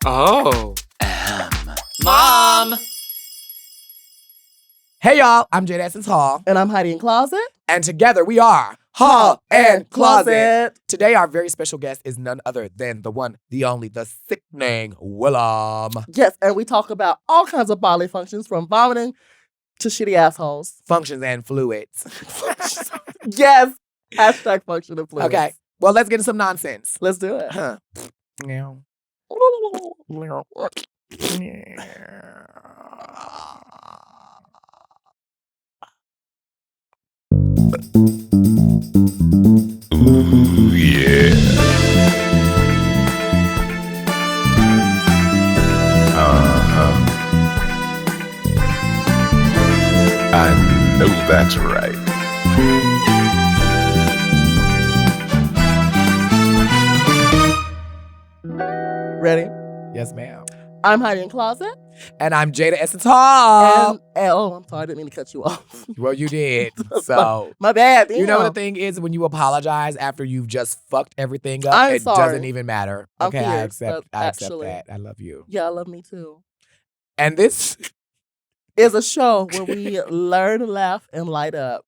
Oh. Mom! Hey, y'all. I'm Jaida Hall. And I'm Heidi in Closet. And together we are Hall and Closet. Today, our very special guest is none other than the one, the only, the sickening Willam. Yes, and we talk about all kinds of bodily functions from vomiting to shitty assholes. Functions and fluids. Yes. Hashtag function and fluids. Okay. Well, let's get into some nonsense. Let's do it. Huh. Ooh, yeah. I know that's right. Ready? Yes, ma'am. I'm Heidi in Closet. And I'm Jaida Hall. And I'm sorry, I didn't mean to cut you off. Well, you did. So, my bad. you know what the thing is? When you apologize after you've just fucked everything up, I'm it sorry. doesn't even matter. I'm Okay, I fierce, accept actually. that. I love you. Yeah, I love me too. And this is a show where we learn, laugh, and light up.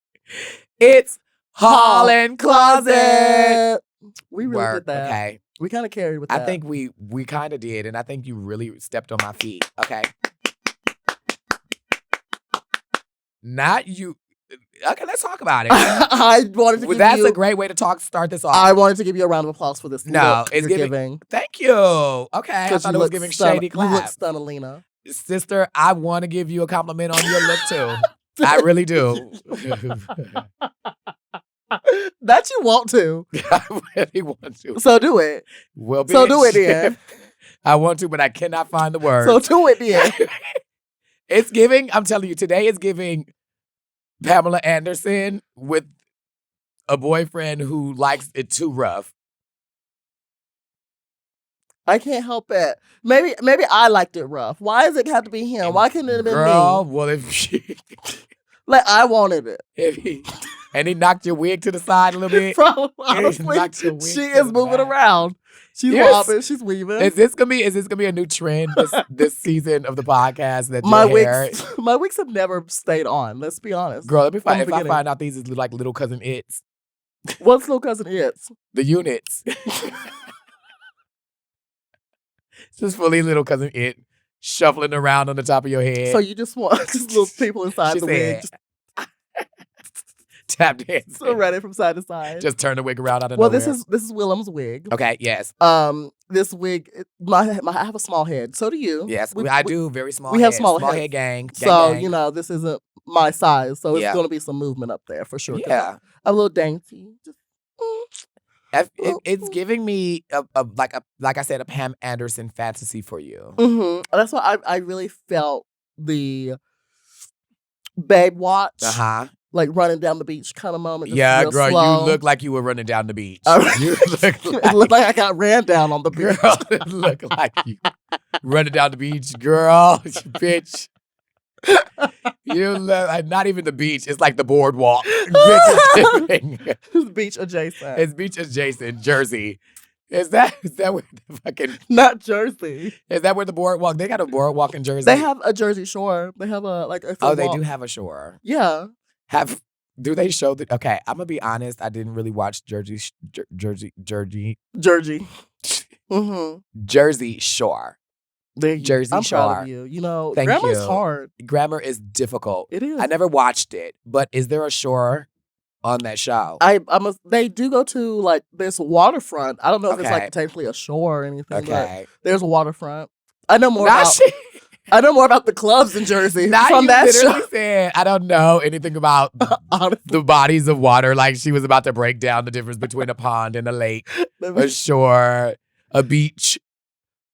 It's Hall and Closet. We really did that. Okay. We kind of carried with that. I think we kind of did, and I think you really stepped on my feet. Okay. Not you. Okay, let's talk about it. I wanted to give That's you... a great way to start this off. I wanted to give you a round of applause for this. No, look it's you're giving. Thank you. Okay, I thought it was giving shady clap. You look stunning, Lena. Sister, I want to give you a compliment on your look too. I really do. That you want to. I really want to. So do it. Well, bitch. So do it then. I want to, but I cannot find the words. So do it then. It's giving, I'm telling you, today is giving Pamela Anderson with a boyfriend who likes it too rough. I can't help it. Maybe I liked it rough. Why does it have to be him? Why couldn't it have been Girl, me? well, if she... Like, I wanted it. And he knocked your wig to the side a little bit. Bro, honestly, she is moving around. She's bobbing. She's weaving. Is this gonna be a new trend this season of the podcast? That my hair... wigs have never stayed on. Let's be honest. Girl, let me find. If I find out these is like little cousin It's. What's little cousin It's? The units. Just fully little cousin It shuffling around on the top of your head. So you just want just little people inside the wig. Tap dancing. So ready from side to side. Just turn the wig around out of nowhere. This is Willam's wig. Okay, yes. This wig, I have a small head. So do you. Yes, I do. Very small. We have small head gang. So gang. you know this isn't my size. So it's going to be some movement up there for sure. Yeah, a little dainty. Just, it's giving me like I said, a Pam Anderson fantasy for you. Mm-hmm. That's why I really felt the Babe Watch. Like running down the beach kind of moment. Yeah, girl, slow. You look like you were running down the beach. You look like I got ran down on the beach. Girl, it looked like you running down the beach, girl, bitch. You look like not even the beach. It's like the boardwalk. It's beach adjacent. It's beach adjacent, Jersey. Is that where the fucking... Not Jersey. Is that where the boardwalk... They got a boardwalk in Jersey? They have a Jersey Shore. They have a they do have a shore. Yeah. Do they show that? Okay, I'm gonna be honest. I didn't really watch Jersey. Mm-hmm. Jersey Shore. Jersey I'm Shore. proud of you. You know, Thank grammar you. is hard. Grammar is difficult. It is. I never watched it, but is there a shore on that show? They do go to like this waterfront. I don't know if it's like technically a shore or anything. Okay. But there's a waterfront. I know more about the clubs in Jersey from that show. Said, I don't know anything about the bodies of water. Like she was about to break down the difference between a pond and a lake, a shore, a beach.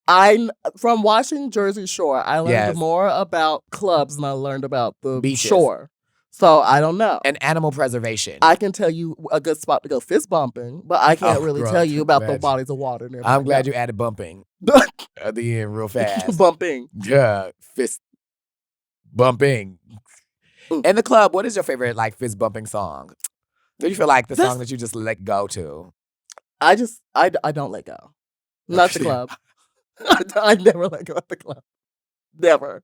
From watching Jersey Shore, I learned more about clubs than I learned about the beaches. Shore. So I don't know. And animal preservation. I can tell you a good spot to go fist bumping, but I can't really tell you about the bodies of water. I'm glad you added bumping at the end real fast. Bumping. Yeah, fist bumping. In the club, what is your favorite like fist bumping song? Do you feel like the song that you just let go to? I don't let go. Not the club. I never let go at the club. Never.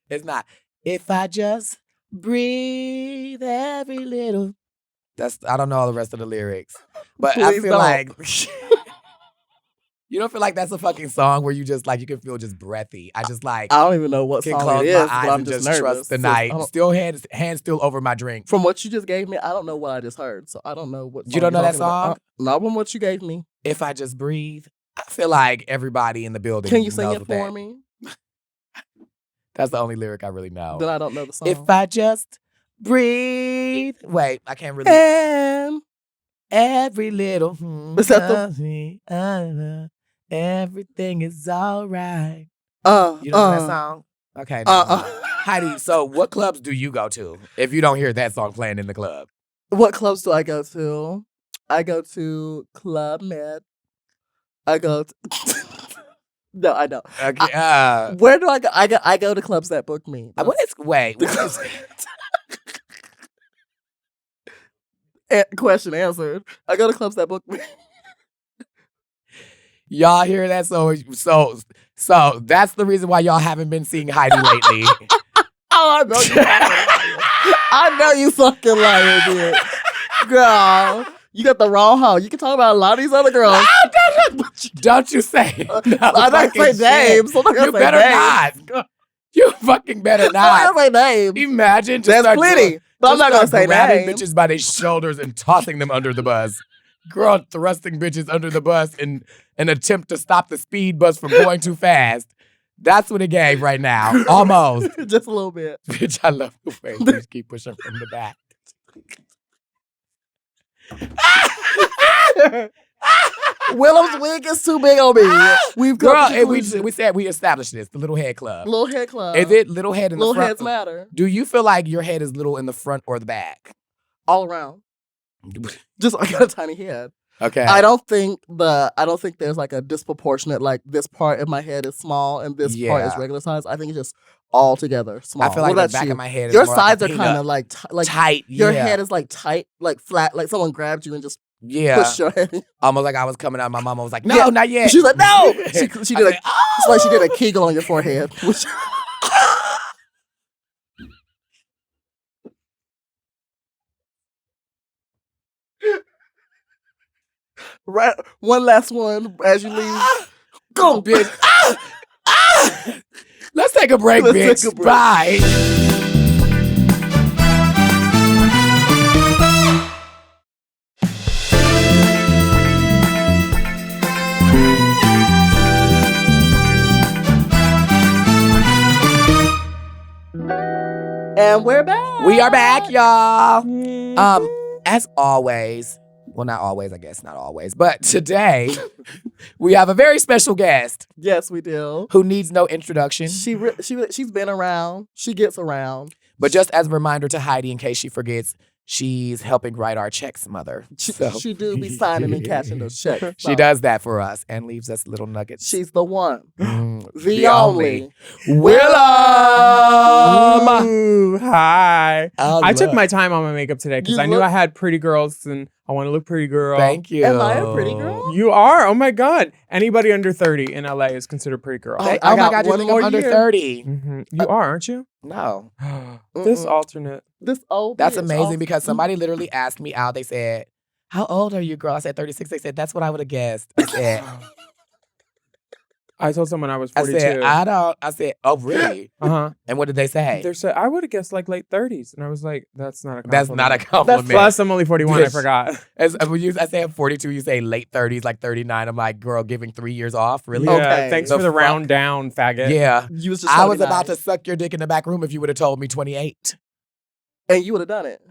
It's not. If I just breathe every little. I don't know all the rest of the lyrics. But Please I feel don't. like you don't feel like that's a fucking song where you just like you can feel just breathy. I just like I don't even know what can song close it my is, eyes but I'm and just just nervous. trust the night. I don't- Still hands still over my drink. From what you just gave me, I don't know what I just heard. So I don't know what song You don't know you're that talking about. song? Not from what you gave me. If I just breathe, I feel like everybody in the building. Can you sing knows it what for that- me? That's the only lyric I really know. Then I don't know the song. If I just breathe. Wait, I can't really. And Every little. Is that the- everything is all right. you You don't know that song? Okay. never mind. Heidi, so what clubs do you go to if you don't hear that song playing in the club? What clubs do I go to? I go to Club Med. I go to No, I don't. Okay. Where do I go? I go to clubs that book me. What is wait? What is, Question answered. I go to clubs that book me. y'all hear that? So that's the reason why y'all haven't been seeing Heidi lately. Oh, I know you. I know you fucking lying, bitch. Girl, you got the wrong hoe. You can talk about a lot of these other girls. Don't you say? No, I'm not gonna say fucking names. shit. I'm not gonna You say better names. not. You fucking better I'm not. not gonna say names. Imagine just There's start plenty, doing- but I'm just not gonna start say grabbing names. bitches by their shoulders and tossing them under the bus. Girl, thrusting bitches under the bus in an attempt to stop the speed bus from going too fast. That's what it gave right now. Almost. Just a little bit. Bitch, I love the way you just keep pushing from the back. Willam's wig is too big on me. We've Girl, got and we said we established this, the Little Head Club. Little head club. Is it little head in Little the front? heads matter Do you feel like your head is little in the front or the back? all around. Just I got a tiny head. Okay. I don't think there's like a disproportionate like this part of my head is small and this part is Yeah. regular size. I think it's just all together small. I feel What like the about back you? of my head is Your more like a sides are peanut. kind of like tight. your yeah. head is like tight, like flat, like someone grabbed you and just Yeah. pushed your head. Almost like I was coming out. My mama was like, no, Yeah. not yet. She's like, no. She I did said, it's like she did a Kegel on your forehead. Which, right, one last one as you leave. Go, bitch. Let's take a break, Let's bitch. take a break. Bye. And we're back. We are back, y'all. As always, well, not always, I guess, not always, but today we have a very special guest Yes, we do. who needs no introduction. She's been around. She gets around. But just as a reminder to Heidi, in case she forgets, she's helping write our checks, mother. So- She do be signing and cashing those checks. She So, does that for us and leaves us little nuggets. She's the one. Mm, The only. Willam. Ooh, hi. Oh, I took look. my time on my makeup today because You I knew look- I had pretty girls and I want to look pretty girl. Thank you. Am I a pretty girl? You are? Oh my God. Anybody under 30 in LA is considered pretty girl. Oh, Hey, I oh my got God, you one think more I'm under year. 30? You are, aren't you? No. This Mm-mm. alternate. This old That's bitch amazing off- because somebody literally asked me out. They said, how old are you, girl? I said 36. They said, that's what I would have guessed. I said, I told someone I was I 42. said, I said, oh, really? Uh-huh. And what did they say? They said, I would have guessed like late 30s. And I was like, that's not a That's compliment. not a compliment. Plus, I'm only 41. I Bitch. forgot. I say I'm 42, you say late 30s, like 39. I'm like, girl, giving 3 years off? Really? Yeah, Okay. thanks The for the fuck? round down, faggot. Yeah. You was just I trying was be about nice. to suck your dick in the back room if you would have told me 28. And you would have done it.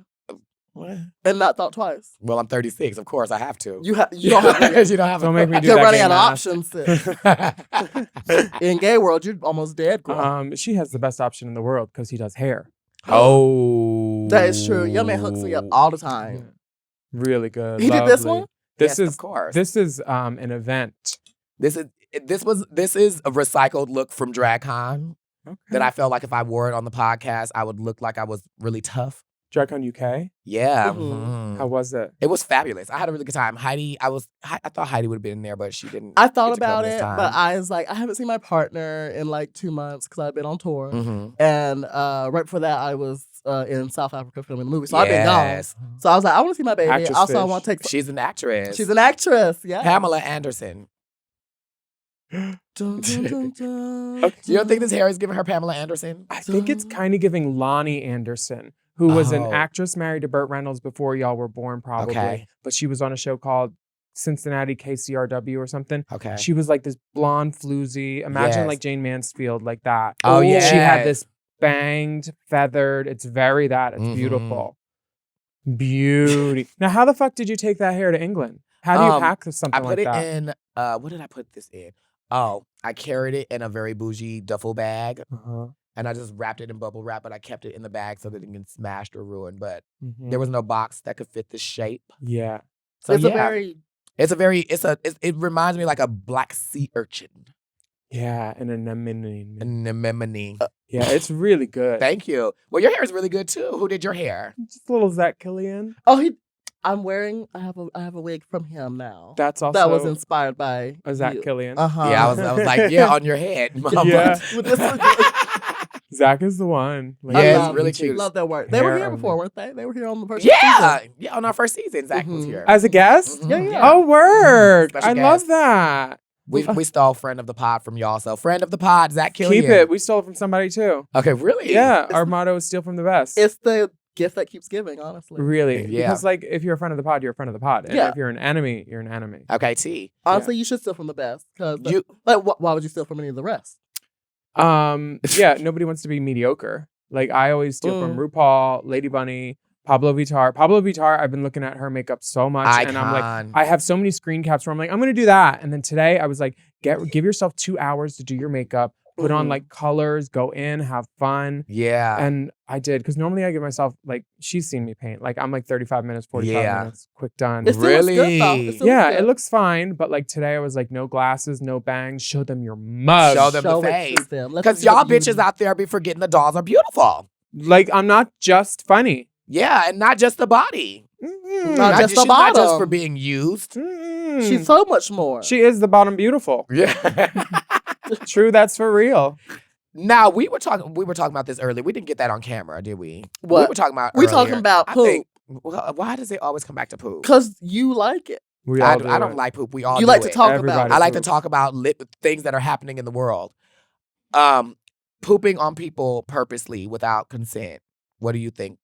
What? And not thought twice. Well, I'm 36. Of course, I have to. You don't have you don't have Don't make me do You're that running game out of math. options. Sis. In gay world, you're almost dead, girl. She has the best option in the world because he does hair. Oh. That is true. Your man hooks me up all the time. Really good. He did this lovely. one? This Yes, is of course. This is an event. This is a recycled look from DragCon Okay. that I felt like if I wore it on the podcast, I would look like I was really tough. DragCon UK? Yeah. Mhm. How was it? It was fabulous. I had a really good time. Heidi, I thought Heidi would have been there, but she didn't. I thought get to come about this it, time. but I was like, I haven't seen my partner in like 2 months because I've been on tour. Mhm. And right before that, I was in South Africa filming the movie. So I've been gone. Yes. So I was like, I want to see my baby. Actress Also, I fish. want to take. She's an actress. She's an actress. Yeah. Pamela Anderson. Dun, dun, dun, dun, Okay. You don't think this hair is giving her Pamela Anderson? I think it's kind of giving Lonnie Anderson, who was an Oh. actress married to Burt Reynolds before y'all were born, probably. Okay. But she was on a show called Cincinnati KCRW or something. Okay. She was like this blonde floozy. Imagine Yes. like Jane Mansfield, like that. Oh, She had yes. this banged, feathered. It's very that. It's Mhm. beautiful. Beauty. Now, how the fuck did you take that hair to England? How do you pack something I put like it that? in, what did I put this in? Oh, I carried it in a very bougie duffel bag Uh-huh. and I just wrapped it in bubble wrap, but I kept it in the bag so that it didn't get smashed or ruined. But Mhm. there was no box that could fit the shape. Yeah. So It's yeah, a very. it reminds me like a black sea urchin. Yeah. And an anemone. Anemone. Yeah, it's really good. Thank you. Well, your hair is really good too. Who did your hair? Just a little Zach Killian. Oh, I'm wearing. I have a wig from him now. That's also That was inspired by a Zach you. Killian. Uh-huh. Yeah, I was like, yeah, on your head, mama. Yeah. With this- Zach is the one. Like, Yeah, I it's love really it. cute. Love their work. They were Hair here on before, me. weren't they? They were here on the first Yeah, season. yeah. On our first season, Zach was Mhm. here. As a guest? Mhm. Yeah, yeah. Oh, word. Special I guest. love that. We stole friend of the pod from y'all. So friend of the pod, Zach Killian. Keep it. We stole it from somebody too. Okay, really? Yeah. Our motto is steal from the best. It's the gift that keeps giving, honestly. Really. Yeah. Because like if you're a friend of the pod, you're a friend of the pod. And Yeah. if you're an enemy, you're an enemy. Okay, T. Honestly, you should steal from the best. Because You why would you steal from any of the rest? Yeah, nobody wants to be mediocre. Like I always steal from RuPaul, Lady Bunny, Pablo Vittar. Pablo Vittar, I've been looking at her makeup so much. And I'm like, icon. I have so many screen caps where I'm like, I'm gonna do that. And then today I was like, give yourself 2 hours to do your makeup, put on Mhm. like colors, go in, have fun. Yeah. And I did, because normally I give myself like, she's seen me paint. Like I'm like 35 minutes, 45 Yeah. minutes, quick done. It still looks good, though. Really? It still Yeah, looks it good. looks fine, but like today I was like, no glasses, no bangs, show them your mug. Show them Show the it face. to them. Let's Because see what y'all you- bitches out there be forgetting the dolls are beautiful. Like I'm not just funny. Yeah, and not just the body. Not just the she's not just bottom. for being used. She's so much more. She is the bottom beautiful. Yeah. True, that's for real. Now we were talking about this earlier. We didn't get that on camera, did we? We What? were talking about We earlier. talking about I poop. think, why does it always come back to poop? Because you like it. We I all do don't it. like poop. We all You do like to it. talk Everybody about I it. like to poops. talk about things that are happening in the world. Pooping on people purposely without consent. What do you think?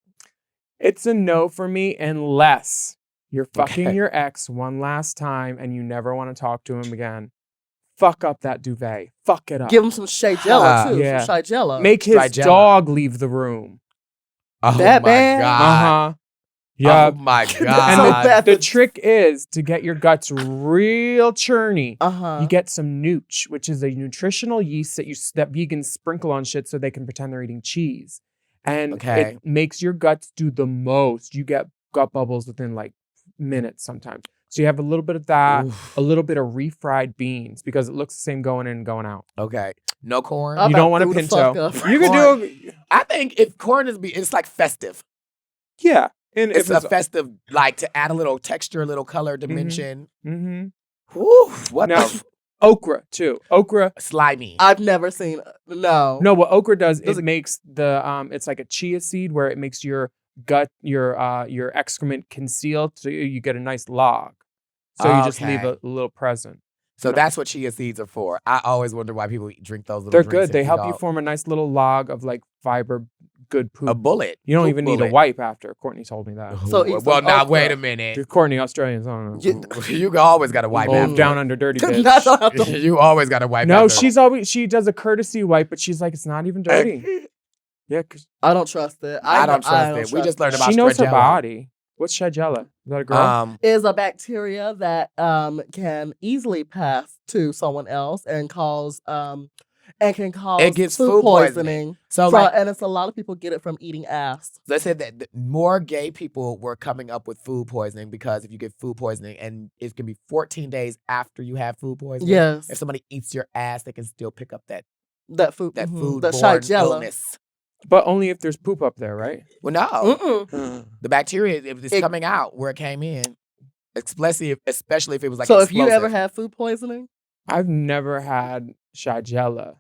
It's a no for me unless you're fucking Okay. your ex one last time and you never want to talk to him again. Fuck up that duvet. Fuck it up. Give him some Shea Jello, too. Yeah. Some Shea Jello. Make his Strigella. dog leave the room. Oh That my bad? god! Uh-huh. Yeah. Oh my That's god! so And bad. the trick is to get your guts real churny. Uh-huh. You get some nooch, which is a nutritional yeast that vegans sprinkle on shit so they can pretend they're eating cheese. And Okay. it makes your guts do the most. You get gut bubbles within like minutes sometimes. So you have a little bit of that, Oof. a little bit of refried beans because it looks the same going in and going out. Okay, no corn. I'm You don't about want a to fuck pinto. up. You could do I think if corn it's like festive. yeah. And It's if a festive, like to add a little texture, a little color dimension. Mhm. Woo, what Now- the okra too. Okra. slimy? I've never seen. No. No, what okra does, Does it it- makes the it's like a chia seed where it makes your gut, your excrement concealed, so you get a nice log. So you just leave Okay. a little present. So that's what chia seeds are for. I always wonder why people drink those little They're drinks good. They and help eat you all- form a nice little log of like fiber, good poop. a bullet. You don't Poop even need a bullet. wipe after. Courtney told me that. So eat well, some now okra. wait a minute. Courtney, Australians, I don't know. You always got to wipe Old after. down under dirty I bitch. don't have to- You always got to wipe. No, after. she does a courtesy wipe, but she's like, it's not even dirty. Yeah, because I don't trust it. I don't trust it. We just learned about she knows her Strigella. body. What's Shigella? Is that a girl? Is a bacteria that can easily pass to someone else and cause and can cause It gets food food poisoning. poisoning. So, So, like, and it's a lot of people get it from eating ass. they said that more gay people were coming up with food poisoning because if you get food poisoning, and it can be 14 days after you have food poisoning. Yes, If somebody eats your ass, they can still pick up that that food, that mhm, food that borne Shigella. illness. But only if there's poop up there, right? Well, no. Mm-mm. The bacteria is coming out where it came in. Especially if it was like So explosive. if you ever had food poisoning? I've never had Shigella,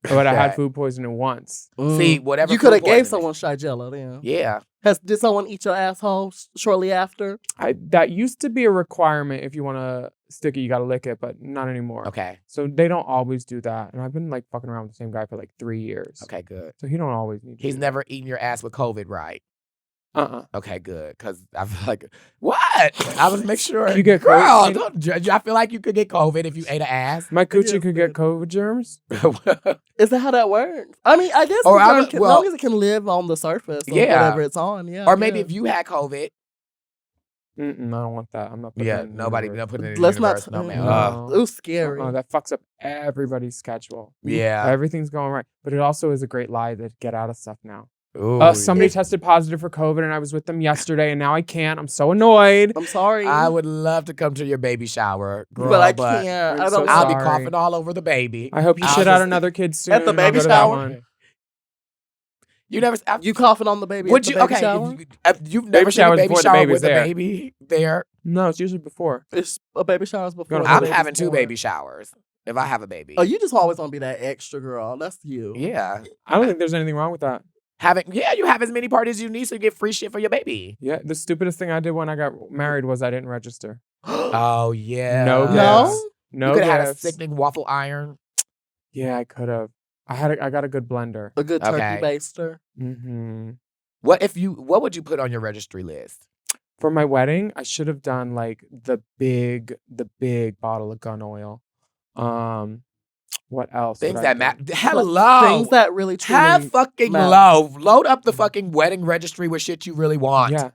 but I had food poisoning once. See, whatever. You could have food gave poisoning- someone Shigella then. Yeah. Did someone eat your asshole shortly after? That used to be a requirement. If you want to stick it, you got to lick it, but not anymore. Okay. So they don't always do that. And I've been like fucking around with the same guy for like 3 years. Okay, good. So he don't always need to He's do never eaten your ass with COVID, right? that. Okay, good. Because I feel like, what? I was make sure. You get Girl, COVID? don't judge. I feel like you could get COVID if you ate an ass. My coochie Yes, could get COVID germs. Is that how that works? I mean, I guess Or as well- long as it can live on the surface of Yeah. whatever it's on. Yeah. Or maybe yeah. if you had COVID. I don't want that. I'm not putting that in the Nobody universe. put it in the Let's universe. not. No, man. No. It was scary. That fucks up everybody's schedule. Yeah. Everything's going right. But it also is a great lie to get out of stuff now. Ooh, Somebody tested positive for COVID and I was with them yesterday and now I can't. I'm so annoyed. I'm sorry. I would love to come to your baby shower, girl, but I can't. I'm I don't so I'll be sorry. coughing all over the baby. I hope you I'll shit out just- another kid soon. At the and I'll baby go to that shower? one. You never. You coughing on the baby Would at the you? baby Okay. shower? You've never seen a shower's baby before the shower baby's with a there. baby there. No, it's usually before. It's a baby shower's before. to the I'm baby's having 2 born. baby showers if I have a baby. Oh, you just always want to be that extra girl. That's you. Yeah. I don't think there's anything wrong with that. You have as many parties as you need to get free shit for your baby. Yeah, the stupidest thing I did when I got married was I didn't register. Oh yeah. No No? gifts. No You could have had a gifts. sickening waffle iron. Yeah, I could have. I got a good blender. A good turkey Okay. baster. Mm-hmm. What would you put on your registry list? For my wedding, I should have done like the big bottle of gun oil. What else? Things would I that do? matter. Hello. Things that really truly Have fucking matter. load up the fucking wedding registry with shit you really want. Yeah.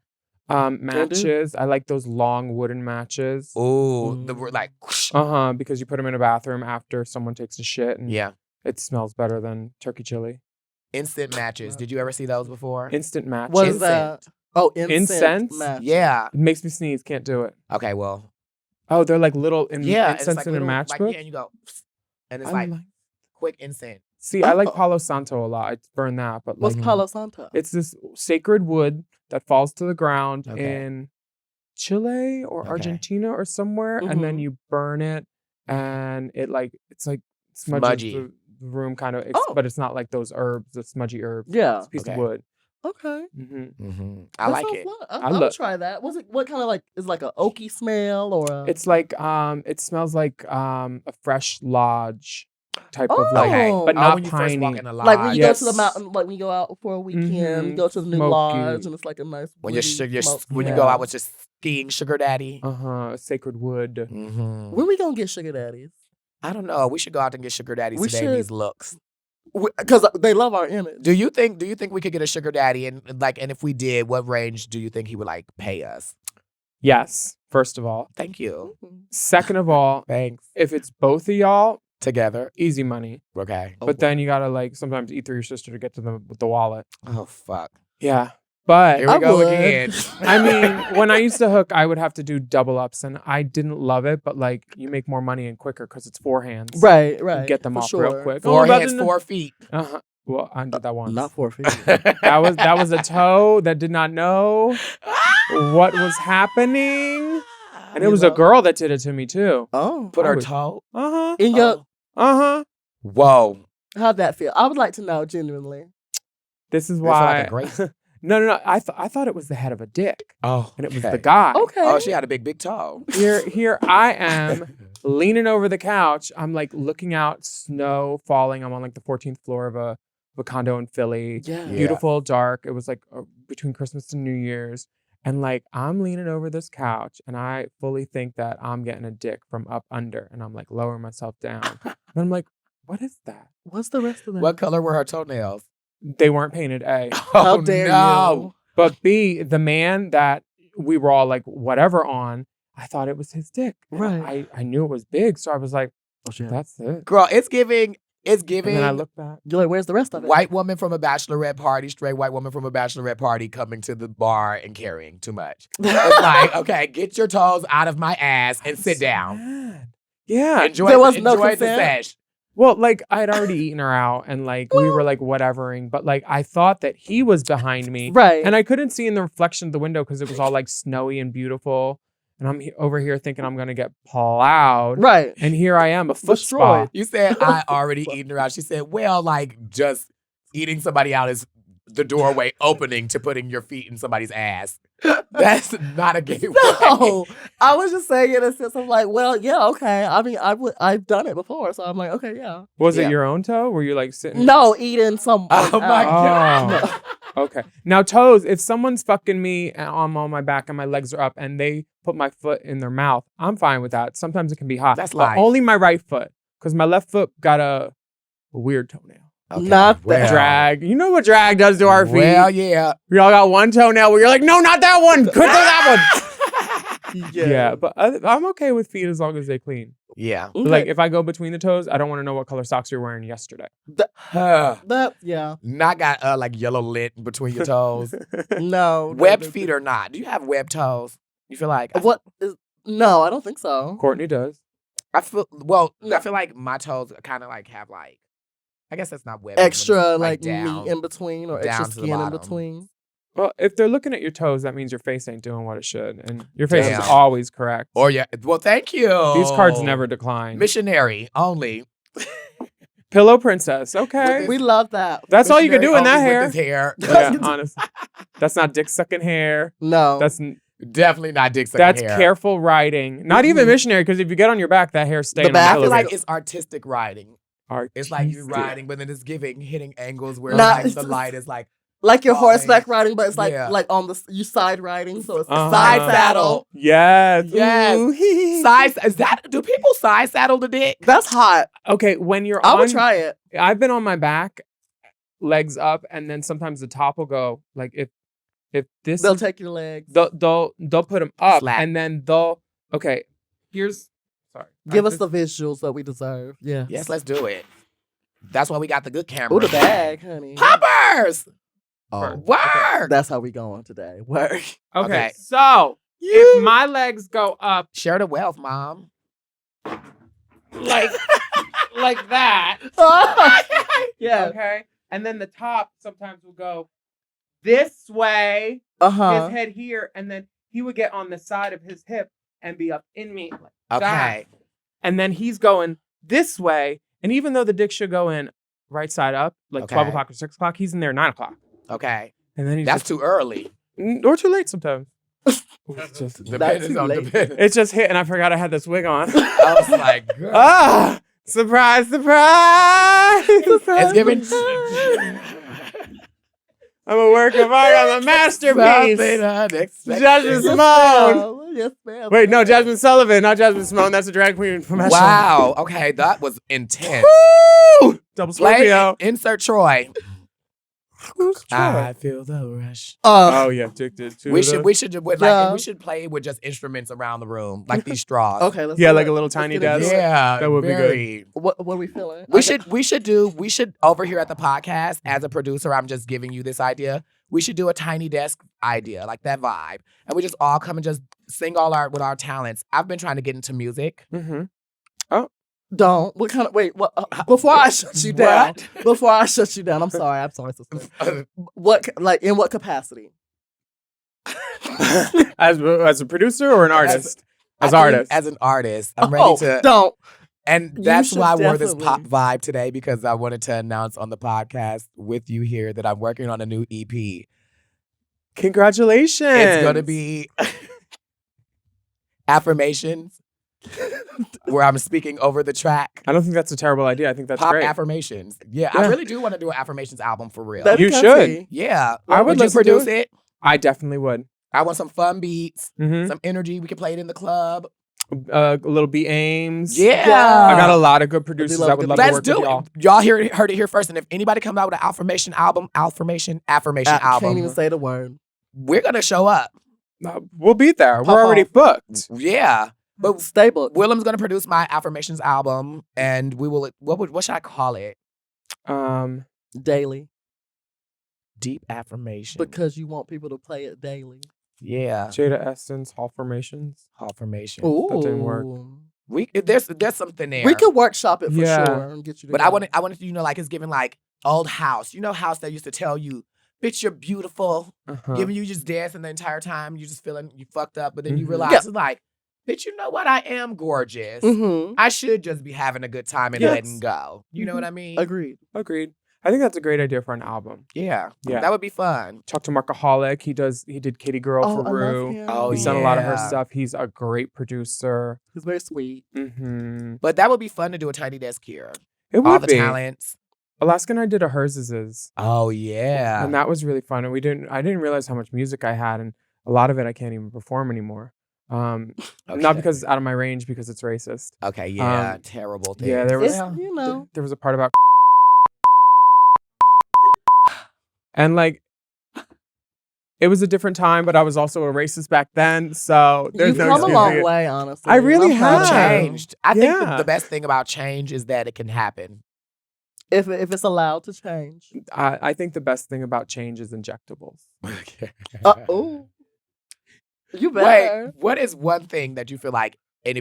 Matches. I like those long wooden matches. Ooh, the Mm. like. Because you put them in a bathroom after someone takes a shit and Yeah. it smells better than turkey chili. Instant matches. Did you ever see those before? Instant matches. What is that? Oh, Incense? match. Yeah. It makes me sneeze. Can't do it. Okay. Well. Oh, they're like little Yeah. It's incense like in a little, matchbook. like, yeah, and you go, and it's I like like- quick incense. See, I like Oh. Palo Santo a lot. I burn that, but What's like, Palo Santo? it's this sacred wood that falls to the ground Okay. in Chile or Okay. Argentina or somewhere, and then Mhm. you burn it, and it's like smudges Smudgy. the room kind of, Oh. but it's not like those herbs, the smudgy herbs. Yeah. It's a piece Okay. of wood. Okay. Hmm Mm-hmm. I That like sounds it. fun. I I'll look- try that. What kind of like is like a oaky smell or a It's like it smells like a fresh lodge type of Oh. like, Okay. but Oh, not when you first piney. walk in the lodge. like when you Yes. go to the mountain, like when you go out for a weekend, you Mhm. go to the new Smoky. lodge, and it's like a nice. when you're, woody smoke when you smell. go out with your skiing sugar daddy. Sacred wood. Mm-hmm. When we gonna get sugar daddies? I don't know. We should go out and get sugar daddies We today. should. These looks. Because they love our image. Do you think we could get a sugar daddy and if we did, what range do you think he would like pay us? Yes, first of all. Thank you. Mhm. Second of all, Thanks. if it's both of y'all, Together. easy money. Okay. Oh, But then you gotta like sometimes eat through your sister to get to the wallet. Oh fuck. Yeah. But Here we I go would. again. I mean, when I used to hook, I would have to do double ups, and I didn't love it. But like, you make more money and quicker because it's four hands. right, You right. get them for off sure. real quick. 4 I'm about hands, to- 4 feet. Uh-huh. Well, I did that once. Not 4 feet. That was a toe that did not know what was happening, and it was a know. girl that did it to me too. Oh, Put I her would- toe. Uh huh. in your Whoa. how'd that feel? I would like to know genuinely. This is That sound why. like a great- No. I thought it was the head of a dick, Oh. and it was okay. the guy. Okay. Oh, she had a big toe. Here I am leaning over the couch. I'm like looking out, snow falling. I'm on like the 14th floor of a condo in Philly. Yeah. Yeah. Beautiful, dark. It was like between Christmas and New Year's. And like I'm leaning over this couch and I fully think that I'm getting a dick from up under. And I'm like lowering myself down. And I'm like, what is that? What's the rest of that? What color were her toenails? They weren't painted, A. How Oh, dare no. But B, the man that we were all like whatever on, I thought it was his dick. And Right. I knew it was big. So I was like, Oh shit. that's it. Girl, it's giving And then I looked back. You're like, where's the rest of it? white woman from a bachelorette party, straight white woman from a bachelorette party coming to the bar and carrying too much. It's like, okay, get your toes out of my ass and sit down. Sad. Yeah. Enjoy, There was no enjoy the consent? sesh. Well, like I had already eaten her out and like we were like whatevering, but like I thought that he was behind me. Right. And I couldn't see in the reflection of the window because it was all like snowy and beautiful. And I'm over here thinking I'm going to get plowed. Right. And here I am, a foot Destroyed. spa. You said I already eaten her out. She said, well, like just eating somebody out is the doorway opening to putting your feet in somebody's ass. That's not a gateway. No, I was just saying in a sense of like, well, yeah, okay. I mean, I've done it before, so I'm like, okay, yeah. Was Yeah. it your own toe? Were you like sitting? No, eating some. Oh my God. Oh. Okay. Now toes, if someone's fucking me and I'm on my back and my legs are up and they put my foot in their mouth, I'm fine with that. Sometimes it can be hot. That's but life. only my right foot. Because my left foot got a weird toenail. Okay, Not well. Drag. You know what drag does to our feet? Well, yeah. We all got one toenail where you're like, no, not that one. Could do that one. Yeah, but I'm okay with feet as long as they clean. Yeah. But, like if I go between the toes, I don't want to know what color socks you're wearing yesterday. Yeah. Not got like yellow lint between your toes. No. Webbed feet or not? Do you have webbed toes? You feel like What is? No, I don't think so. Courtney does. I feel like my toes kind of like have like, I guess that's not webbed. Extra like like down. meat in between or down extra to the skin in bottom. between. Well, if they're looking at your toes, that means your face ain't doing what it should. And your face Damn. is always correct. Or yeah. Well, thank you. These cards never decline. Missionary only. Pillow princess. Okay. We love that. That's all you can do in Missionary that only hair. with his hair. Yeah, honestly. That's not dick sucking hair. No. That's Definitely not dick sucking that's hair. careful riding. Not even missionary, because if you get on your back, that hair's staying back I on feel the like pillow. it's artistic riding. It's like you riding, but then it's hitting angles where Not- like the light is like like your falling. horseback riding, but it's like Yeah. like on the you side riding, so it's Uh-huh. side saddle. Yes. Yes. Ooh. side. Is that do people side saddle the dick? That's hot. Okay, when you're I on, would try it. I've been on my back, legs up, and then sometimes the top will go like if this They'll is- take your legs. they'll put them up Slap. and then okay. Sorry. Give us the visuals that we deserve. Yeah. Yes, let's do it. That's why we got the good camera. Ooh, the bag, honey. Poppers. Oh, Work. that's how we going today. Work. Okay, Okay. so if my legs go up Share the wealth, mom. like like that, Yeah. okay, and then the top sometimes will go this way, Uh-huh. his head here, and then he would get on the side of his hip and be up in me like Okay. that. And then he's going this way, and even though the dick should go in right side up, like 12 Okay. o'clock or 6 o'clock, he's in there 9 o'clock. Okay. And then he's That's just, too early. or too late sometimes. It's just, Depends too on late. depends. it just hit, and I forgot I had this wig on. I was like, girl. Ah, surprise, surprise! It's giving I'm a work of art. I'm a masterpiece. something unexpected. Jasmine Simone. ma'am. Yes, ma'am. Wait, no, Jasmine Sullivan, not Jasmine Simone. That's a drag queen from Ashland. Wow. Okay, that was intense. Woo! Double Play, Scorpio. insert Troy. Who's Troy? I feel the rush. Oh yeah, addicted to We the- should Yeah. we should play with just instruments around the room, like these straws. Okay, let's Yeah, do like it. a little Let's tiny get into desk. it. Yeah, That would be good. very. What are we feeling? We Okay. we should over here at the podcast, as a producer, I'm just giving you this idea. We should do a tiny desk idea, like that vibe. And we just all come and just sing with our talents. I've been trying to get into music. Mhm. Don't. What kind of wait? What? Before I shut you down. Before I shut you down. I'm sorry, sister. What? Like in what capacity? as a producer or an artist? As artist. As an artist. I'm ready to Don't. and You that's should why I wore this pop definitely. vibe today, because I wanted to announce on the podcast with you here that I'm working on a new EP. Congratulations. It's gonna be affirmations where I'm speaking over the track. I don't think that's a terrible idea. I think that's Pop great. affirmations. Yeah, I Yeah. really do want to do an affirmations album for real. That'd You be should. comfy. Yeah. I would you listen to produce it. I definitely would. I want some fun beats, Mhm. some energy. We can play it in the club. A little B Ames. Yeah. I got a lot of good producers love that would good love to Let's work do with it. y'all. Y'all heard it here first. And if anybody comes out with an affirmation album, affirmation I can't album, even say the word. we're gonna show up. We'll be there. We're Pop already off. booked. Yeah. But Stable. Willam's gonna produce my affirmations album, and we will. What should I call it? Daily. Deep affirmation. Because you want people to play it daily. Yeah. Jada Essence, Hall Formations. Affirmation. Ooh. That didn't work. There's something there. We could workshop it for Yeah. sure and get you But together. I wanted you to know, like, it's giving like old house. You know, house that used to tell you, bitch, you're beautiful. Uh-huh. Giving you just dancing the entire time. You just feeling you fucked up. But then you Mhm. realize Yeah. it's like, bitch, you know what? I am gorgeous. Mm-hmm. I should just be having a good time and Yes. letting go. You know what I mean? Agreed. Agreed. I think that's a great idea for an album. Yeah. Yeah. That would be fun. Talk to Markaholic. He did Kitty Girl Oh, for I love Rue. him. Oh, He's done a lot of her yeah. stuff. He's a great producer. He's very sweet. Mm-hmm. But that would be fun to do a tiny desk here. It All would the be. talents. Alaska and I did a Hers's, Oh yeah. and that was really fun. And I didn't realize how much music I had, and a lot of it I can't even perform anymore. Not Okay. because it's out of my range, because it's racist. Okay, yeah. Um, Terrible thing. Yeah, there was It's, you know. there was a part about and like it was a different time, but I was also a racist back then. So there's You've no come a excuse long for it. way, honestly. I really I'm proud of have. you. Changed. I think Yeah. the best thing about change is that it can happen. If it's allowed to change. I think the best thing about change is injectables. Oh. You Wait, better. what is one thing that you feel like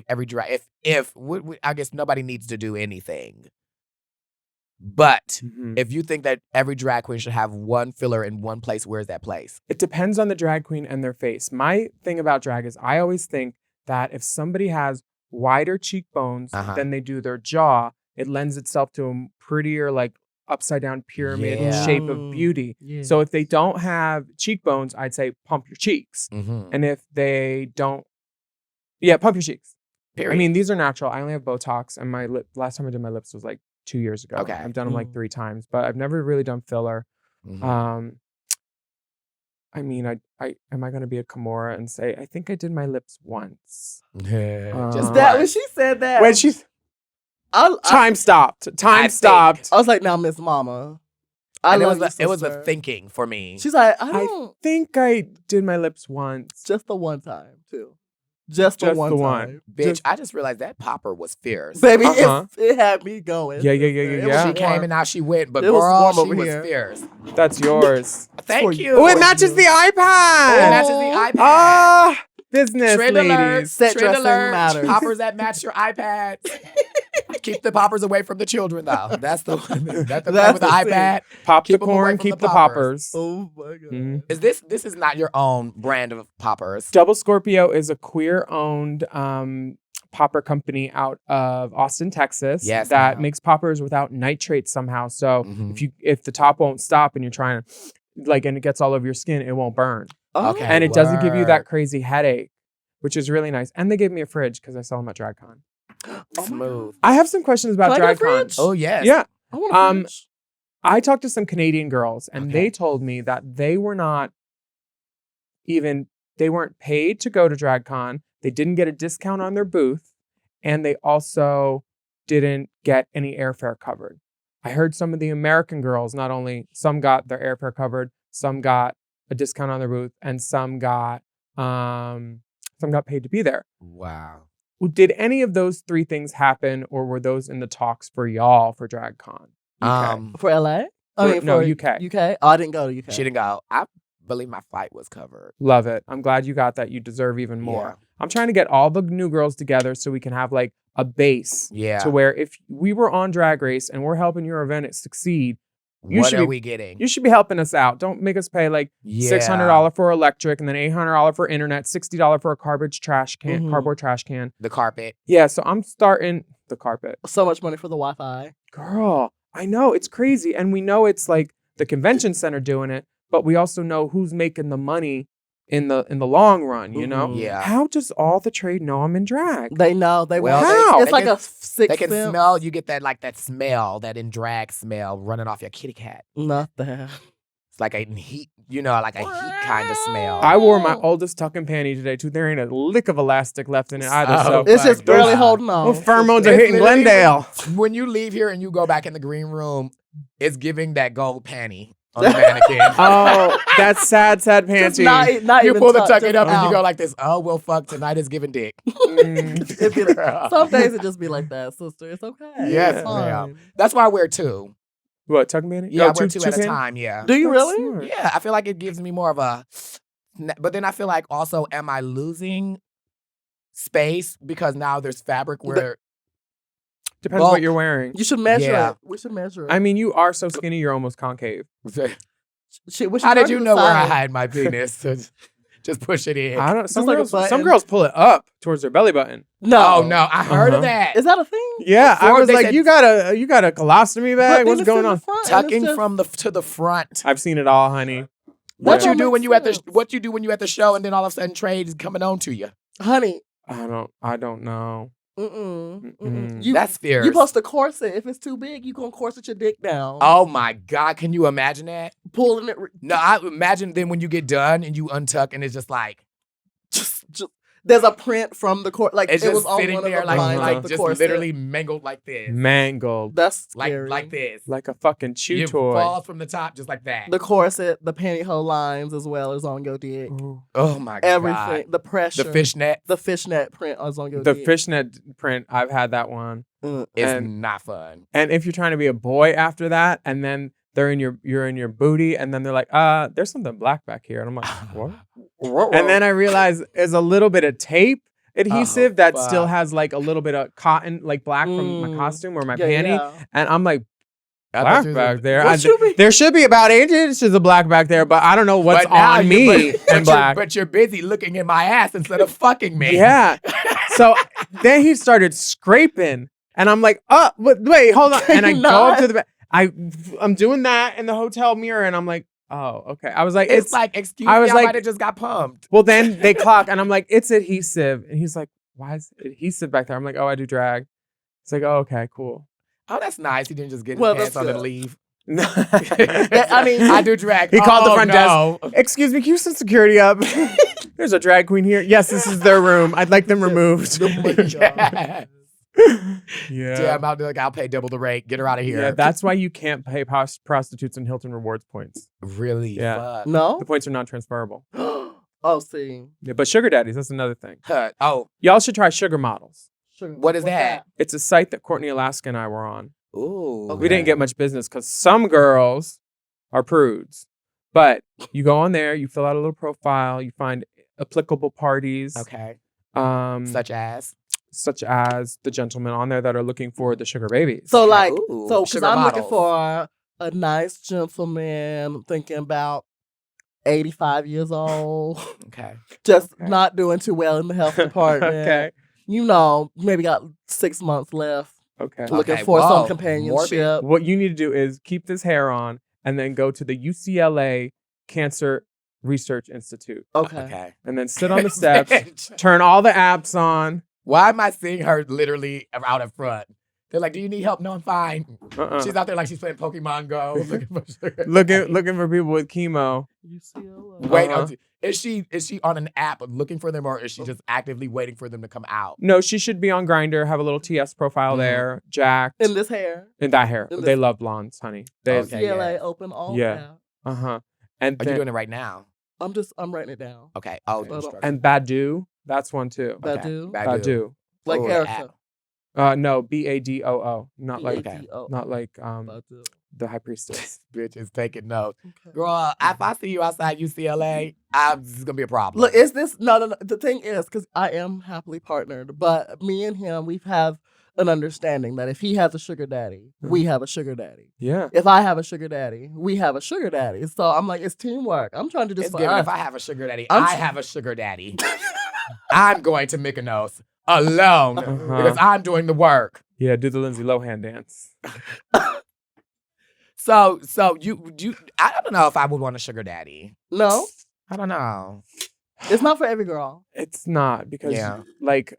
every drag? I guess nobody needs to do anything, but Mhm. if you think that every drag queen should have one filler in one place, where's that place? It depends on the drag queen and their face. My thing about drag is I always think that if somebody has wider cheekbones Uh-huh. than they do their jaw, it lends itself to a prettier, like upside down pyramid Yeah. shape of beauty. Yeah. So if they don't have cheekbones, I'd say pump your cheeks. Mm-hmm. And if they don't, pump your cheeks. Period. I mean, these are natural. I only have Botox, and my last time I did my lips was like 2 years ago. Okay. I've done them like Mm. 3 times, but I've never really done filler. Mhm. I mean, I am I going to be a Kimura and say I think I did my lips once? Just Uh, that when once. she said that. When she's I time stopped. I Time think- stopped. I was like, now Miss Mama. I And love it was you, a sister. thinking for me. She's like, I I don't think I did my lips once. just the one time too. Just the Just one the time. one. Bitch, I just realized that popper was fierce. Baby, Uh-huh. it had me going. Yeah. It was She warm. came and out she went, but It was girl, warm she over was here. fierce. That's yours. Thank For you. Oh, it For matches you. the iPad. It matches the iPad. Ah, business Trend alert. ladies. Set Trend dressing alert. matters. Poppers that match your iPad. Keep the poppers away from the children, though. That's the one. That's the That's with the the thing. iPad. Pop Keep the 'em away corn, from keep the the poppers. poppers. Oh my god. Mhm. Is this is not your own brand of poppers? Double Scorpio is a queer-owned popper company out of Austin, Texas. Yes, that ma'am. makes poppers without nitrates somehow. So Mhm. if the top won't stop and you're trying to and it gets all over your skin, it won't burn. Oh. Okay. And it doesn't give you word. that crazy headache, which is really nice. And they gave me a fridge because I sell them at DragCon. Oh my Smooth. I have some questions about Can I get a DragCon. fridge? Oh yes. Yeah. I want a Um, fridge. I talked to some Canadian girls and Okay. they told me that they weren't paid to go to DragCon. They didn't get a discount on their booth, and they also didn't get any airfare covered. I heard some of the American girls, not only some got their airfare covered, some got a discount on their booth, and some got paid to be there. Wow. Did any of those 3 things happen, or were those in the talks for y'all for DragCon? UK? For LA? No, UK. UK? Oh, I didn't go to UK. She didn't go. I believe my flight was covered. Love it. I'm glad you got that. You deserve even more. Yeah. I'm trying to get all the new girls together so we can have like a base Yeah. to where if we were on Drag Race and we're helping your event succeed, you What should are be- we getting? you should be helping us out. Don't make us pay like $600 for electric and then $800 for internet, $60 for a cardboard trash can. Mhm. Cardboard trash can. The carpet. Yeah, so I'm starting the carpet. So much money for the Wi-Fi. Girl, I know it's crazy, and we know it's like the convention center doing it, but we also know who's making the money in the long run. You know, Mhm. Yeah. how does all the trade know I'm in drag? They know. They Well, will. they- It's they like can- a sixth They can sense. smell. You get that smell, that in drag smell running off your kitty cat. Not that. It's like a heat, like a heat kind of smell. I wore my oldest tucking panty today too. There ain't a lick of elastic left in it either. Oh, So It's just my barely God. holding on. those pheromones are It's hitting literally- Glendale. When you leave here and you go back in the green room, it's giving that gold panty on the mannequin. Oh, that's sad Just panty. not You even pull the tucked, tuck it just up and you out. go like this. Oh well, fuck. Tonight is giving dick. Mm. It'd be like- some days it just be like that, sister. It's okay. Yes, It's ma'am. fine. That's why I wear 2. What, tucking panty? Yeah, Oh, I wear 2 at a panty? time. Yeah. Do you That's really? smart. Yeah, I feel like it gives me more of a. But then I feel like also, am I losing space because now there's fabric where Depends bulk. what you're wearing. You should measure Yeah. it. We should measure it. I mean, you are so skinny, you're almost concave. Shit, we should How did turn you to know the where I side. hide my penis? Just push it in. I don't. Some like a girls, some button. girls pull it up towards their belly button. No. Oh no, I heard Uh-huh. of that. Is that a thing? Yeah, I Before was they like, said- you got a colostomy But bag. then What's it's going in the on? front, and Tucking it's just- from the to the front. I've seen it all, honey. What That you don't do make when you at the sense. what you do when you at the show and then all of a sudden trade is coming on to you? honey. I don't know. Mm-mm. That's fierce. You supposed to corset. If it's too big, you gonna corset your dick down. Oh my God, can you imagine that? Pulling it. No, I imagine then when you get done and you untuck and it's just like Just, there's a print from the court. Like it's it just was on sitting one of there the like lines like of the just corset. literally mangled like this. Mangled. That's Like scary. like this. Like a fucking chew You toy. fall from the top just like that. The corset, the pantyhose lines as well as on your dick. Ooh. Oh my Everything. God. The pressure. The fishnet The fishnet print is on your The dick. fishnet print, I've had that one. Mm. is And- not fun. And if you're trying to be a boy after that, and then you're in your booty, and then they're like, there's something black back here. And I'm like, what? And then I realize there's a little bit of tape adhesive that still fuck. has like a little bit of cotton, like black from my Mm. costume or my Yeah, panty. yeah. And I'm like, I thought black you was back a- there. What you mean? There should be about 8 inches of black back there, but I don't know what's But now on you- me but in black. But you're busy looking in my ass instead of fucking me. Yeah. So then he started scraping, and I'm like, wait, hold on. And I Can you go up not? to the back. I'm doing that in the hotel mirror, and I'm like, oh, okay. I was like, It's like, excuse I me, was I like- might have just got pumped. well, then they clock, and I'm like, it's adhesive. And he's like, why is adhesive back there? I'm like, oh, I do drag. It's like, oh, okay, cool. Oh, that's nice. He didn't just get his Well, pants that's on and good. leave. I mean, I do drag. He called the Oh, front no. Excuse me, can you send security up? There's a drag queen here. Yes, this is their room. I'd like them removed. Oh my God. Yeah. Yeah. Damn, I'll pay double the rate. Get her out of here. Yeah, that's why you can't pay prostitutes and Hilton rewards points. really Yeah. fuck. No? The points are not transferable. Oh, see. Yeah, but sugar daddies, that's another thing. Oh, Y'all should try Sugar Models. Sugar. What is What's that? It's a site that Courtney Alaska and I were on. ooh. We didn't get much business because some girls are prudes. But you go on there, you fill out a little profile, you find applicable parties. Okay. Such as? Such as the gentlemen on there that are looking for the sugar babies. So, like, Ooh, so, because sugar I'm models. looking for a nice gentleman, I'm thinking about 85 years old, Okay. just Okay. not doing too well in the health department. Okay. You know, maybe got 6 months left. Okay. Looking Okay, for whoa, some companionship. What you need to do is keep this hair on and then go to the UCLA Cancer Research Institute Okay. Okay. and then sit on the steps, turn all the apps on. Why am I seeing her literally out in front? They're like, do you need help? No, I'm fine. Uh-uh. She's out there like she's playing Pokemon Go. looking for sugar. looking for people with chemo. UCLA. Wait, Uh-huh. is she on an app looking for them, or is she just actively waiting for them to come out? No, she should be on Grindr, have a little TS profile Mhm. there, jacked. In this hair. And that hair. in They this- love blondes, honey. They, Okay, UCLA yeah. open all Yeah. now. Uh-huh. And Are then, you doing it right now? I'm writing it down. Okay. Oh, But- instructor. and Badu, that's one too. Okay. Badu? Badu. Like Oh, the Erica. No, BADOO. Not like BADO. not like Badu. the high priestess. Bitch is taking notes. Okay. Girl, if I see you outside UCLA, this is gonna be a problem. Look, is this no? The thing is, because I am happily partnered, but me and him, we have an understanding that if he has a sugar daddy, we have a sugar daddy. Yeah. If I have a sugar daddy, we have a sugar daddy. So I'm like, it's teamwork. I'm trying to do this it's for given. us. If I have a sugar daddy, I'm I tr- have a sugar daddy. I'm going to Mykonos alone because I'm doing the work. Yeah, do the Lindsay Lohan dance. So you I don't know if I would want a sugar daddy. No, I don't know. it's not for every girl. It's not because Yeah. like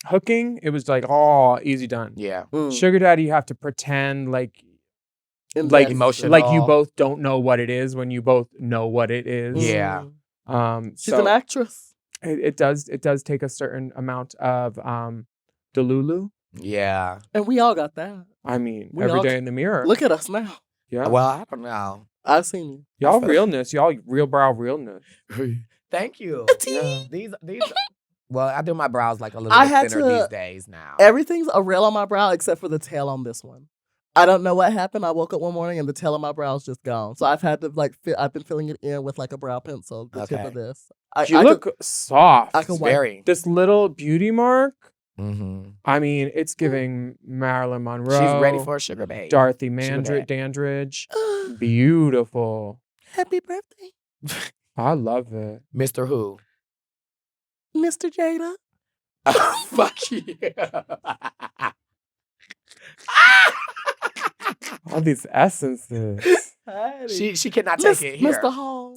hooking, it was like, oh, easy done. Yeah. Sugar daddy, you have to pretend like Invest. emotional. like you both don't know what it is when you both know what it is. Yeah. She's So an actress. it does take a certain amount of delulu. Yeah. And we all got that. I mean, We every all- day in the mirror. Look at us now. Yeah. Well, I don't know. I've seen you. Y'all realness, y'all real brow realness. Thank you. Yeah. These well, I do my brows like a little I bit had thinner to- these days now. Everything's a rail on my brow except for the tail on this one. I don't know what happened. I woke up one morning and the tail of my brow is just gone. So I've had to I've been filling it in with like a brow pencil. The tip of this. You look soft. I can wipe. Very. This little beauty mark. Mm-hmm. I mean, it's giving Marilyn Monroe. She's ready for a sugar babe. Dorothy Sugar babe. Dandridge. Beautiful. Happy birthday, I love it. Mr. Who? Mr. Jaida. Fuck yeah. All these essences. Heidi. She cannot take it here. Mr. Hall.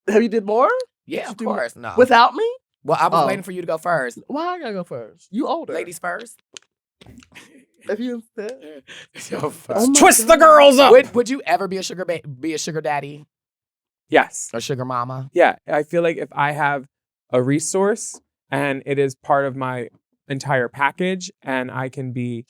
Have you did more? Yeah, of course. No. Without me? Well, I was waiting for you to go first. Why I gotta go first? You older. Ladies first. If you insist. Twist the girls up. Would you ever be a sugar daddy Yes. or sugar mama? Yeah. I feel like if I have a resource and it is part of my entire package and I can be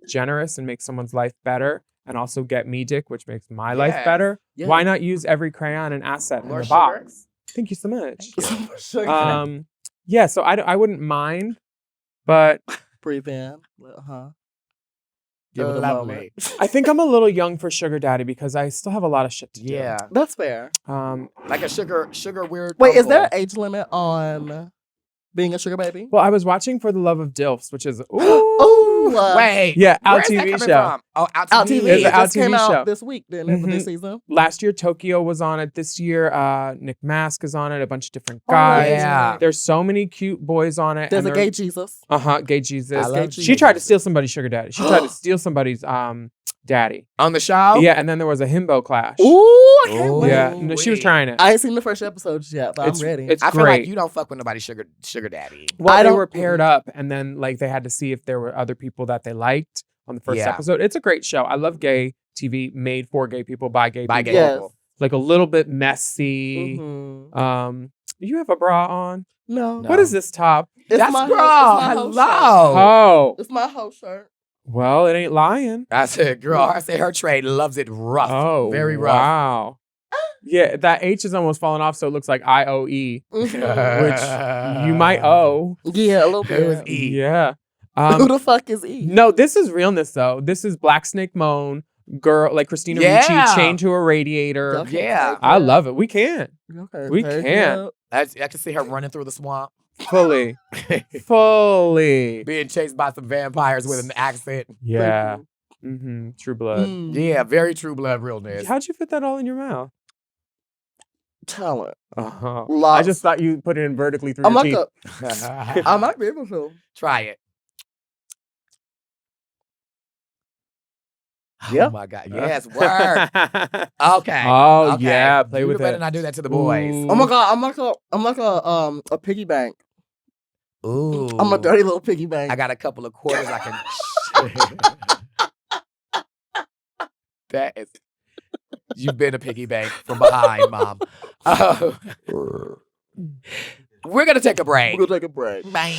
generous and make someone's life better and also get me dick, which makes my life better. Yeah. Why not use every crayon and asset More in the sugar? box? Thank you so much. Sugar. Yeah, so I wouldn't mind, but Breathe in. Give it a moment. I think I'm a little young for sugar daddy because I still have a lot of shit to do. Yeah. That's fair. Like a sugar weird. Wait, is uncle. there an age limit on being a sugar baby? Well, I was watching For the Love of Dilfs, which is Wait. yeah, Out Where's that TV coming show. from? Oh, Out Out TV. TV. It's It an Out just came TV out show. this week, didn't it? For this season? Last year, Tokyo was on it. This year, Nick Mask is on it. A bunch of different guys. yeah. There's so many cute boys on it. There's and a gay Jesus. gay Jesus. I love She gay tried to Jesus. steal somebody's sugar daddy. She tried to steal somebody's daddy. On the show? Yeah, and then there was a himbo clash. Ooh, I can't Ooh. wait. Yeah, no, she was trying it. I ain't seen the first episodes yet, but I'm ready. It's I feel great. like you don't fuck with nobody's sugar daddy. Well, I they don't- were paired up, and then like they had to see if there were other people that they liked on the first Yeah. episode. It's a great show. I love gay TV made for gay people by gay By people. gay Yes. people. Like a little bit messy. Mhm. You have a bra on. No. No. What is this top? It's That's my bro. whole- it's my whole shirt. Hello. Oh, It's my whole shirt. well, it ain't lying. I said, girl, I said her trade loves it rough. Oh, Very rough. Wow. Yeah, that H is almost falling off, so it looks like IOE, Mhm. which you might owe. Yeah, a little bit. Who is E? Yeah. Who the fuck is E? No, this is realness though. This is Black Snake Moan, girl, like Christina Yeah. Ricci, chained to a radiator. Okay, Yeah. take I it. love it. We can. Okay, We take can't. it. I can see her running through the swamp, Fully. Fully. being chased by some vampires with an accent. Yeah. True blood. Mm. Yeah, very true blood realness. How'd you fit that all in your mouth? Talent. Uh-huh. Lots. I just thought you put it in vertically through I'm your like teeth. I might be able to. Try it. Yeah. Oh my God. Yes, word. Okay. Oh, Okay. yeah, play You with better it. not do that to the boys. Ooh. Oh my god, I'm like a piggy bank. Ooh. I'm a dirty little piggy bank. I got a couple of quarters I can. That is. You've been a piggy bank from behind, Mom. We're gonna take a break. We're gonna take a break. Bye.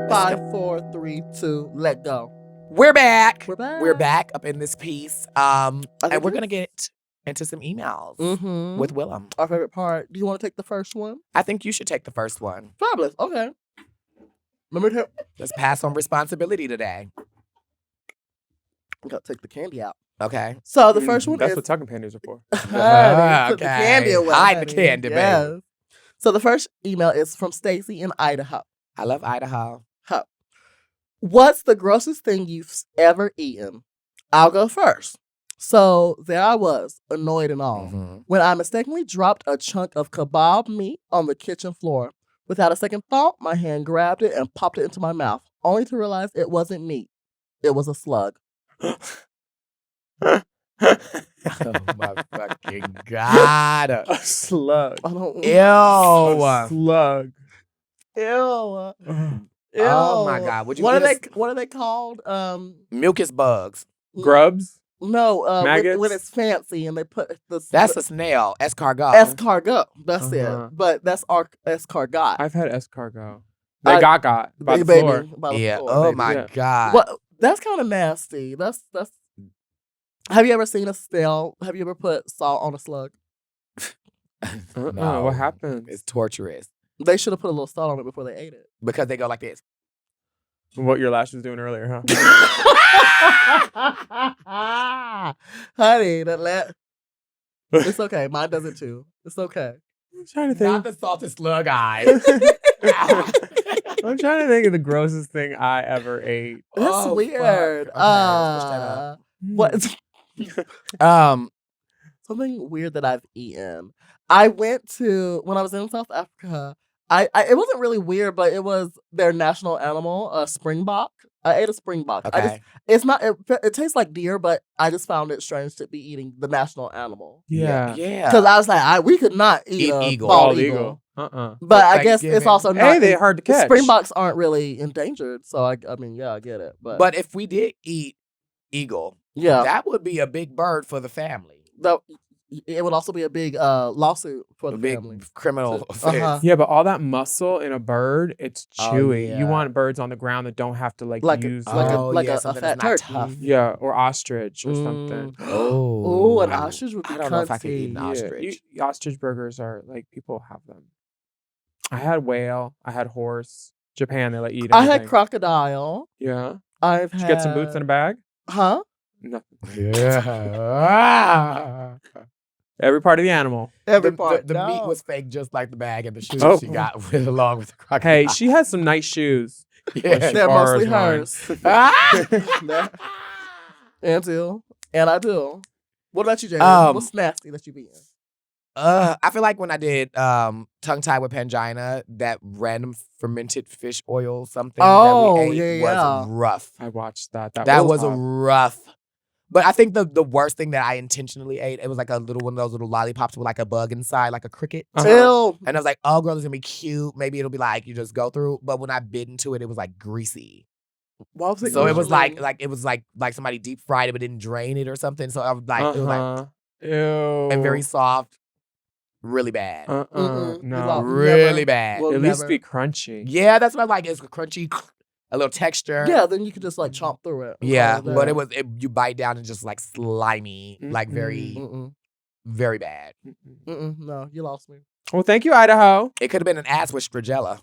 5, 4, 3, 2, let go. We're back. We're back. We're back up in this piece. And think we're it gonna get into some emails Mm-hmm. with Willam. Our favorite part. Do you want to take the first one? I think you should take the first one. Fabulous. Okay. Let me Let's pass on responsibility today. gotta take the candy out. Okay. So the first one That's is what tucking panties are for. Honey, put the Okay. candy away. Hide the honey. candy, baby. Yes. So the first email is from Stacy in Idaho. I love Idaho. What's the grossest thing you've ever eaten? I'll go first. So there I was, annoyed and all, Mhm. when I mistakenly dropped a chunk of kebab meat on the kitchen floor. Without a second thought, my hand grabbed it and popped it into my mouth, only to realize it wasn't meat. It was a slug. Oh my fucking God. A slug. I don't. A Ew. slug. Ew. Ew. Oh my God. Would you What are eat they? What are they called? Mucus bugs. Grubs. No. Maggots? When it's fancy and they put the That's a snail. Escargot. escargot. That's Uh-huh. it. But that's escargot. I've had escargot. I- They got by the Baby, floor. by the Yeah. floor, Oh baby. my Yeah. God. What? That's kind of nasty. That's. Have you ever seen a snail? Have you ever put salt on a slug? No, What happened? It's torturous They should have put a little salt on it before they ate it. because they go like this. What your lash was doing earlier, huh? Honey, it's okay. Mine does it too. It's okay. I'm trying to Not think. the salted slug eyes. I'm trying to think of the grossest thing I ever ate. That's Oh, fuck. weird. Okay, let's switch that up. What? Something weird that I've eaten. I went to when I was in South Africa. It wasn't really weird, but it was their national animal, a springbok. I ate a springbok. Okay. It's not. It tastes like deer, but I just found it strange to be eating the national animal. Yeah. Yeah. Because I was like, we could not eat Eat a eagle. bald Bald eagle. eagle. But I guess Thanksgiving. it's also not. Hey, they're hard to catch. Springboks aren't really endangered, so I mean, yeah, I get it. But if we did eat eagle, yeah, that would be a big bird for the family. it would also be a big lawsuit for A the big family. criminal Uh-huh. offense. Yeah, but all that muscle in a bird, it's Oh, chewy. yeah. You want birds on the ground that don't have to use something fat that's not turkey. tough. yeah, or ostrich or something. Oh, an ostrich would be I don't know if I could eat an cunty. ostrich. Ostrich burgers are like people have them. I had whale. I had horse. Japan, they let you eat I everything. had crocodile. Yeah. I've Did you had get some boots in a bag? Huh? Nothing. Yeah. Every part of the animal. Every the part. the meat no. was fake, just like the bag and the shoes Oh. she got with along with the crocodile. Hey, she has some nice shoes. yeah. They're borrows mostly mine. hers. And I do. What about you, Jaida? What's nasty that you be in? I feel like when I did tongue tie with Pangina, that random fermented fish oil something Oh, that we ate yeah. was rough. I watched that. That was a hot. rough. But I think the worst thing that I intentionally ate, it was like a little one of those little lollipops with like a bug inside, like a cricket. Ew. And I was like, oh, girl, it's gonna be cute. Maybe it'll be like you just go through. But when I bit into it, it was like greasy. What was it? So it was usually? like somebody deep fried it but didn't drain it or something. So I was like, it was like Ew. and very soft, really bad, Mm-mm. No. really Never. bad. Well, At least never. be crunchy. Yeah, that's what I like. It's crunchy, a little texture. Yeah, then you could just like chomp through it. Yeah, Oh, but damn. you bite down and just like slimy, like very, Mm-mm. very bad. Mm-mm. No, you lost me. Well, thank you, Idaho. It could have been an ass with strigella.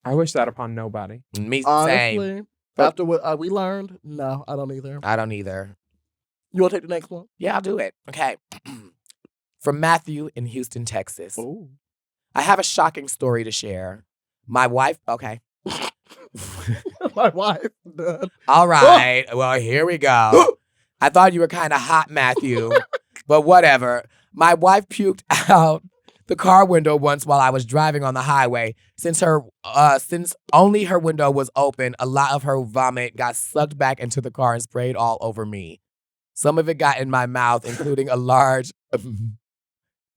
I wish that upon nobody. Me, same. Honestly, after what we learned, no, I don't either. I don't either. You want to take the next one? Yeah, I'll do it. Okay. From Matthew in Houston, Texas. Oh. I have a shocking story to share. My wife, okay. My wife. Done. All right. Well, here we go. I thought you were kind of hot, Matthew, but whatever. My wife puked out the car window once while I was driving on the highway. Since only her window was open, a lot of her vomit got sucked back into the car and sprayed all over me. Some of it got in my mouth, including a large,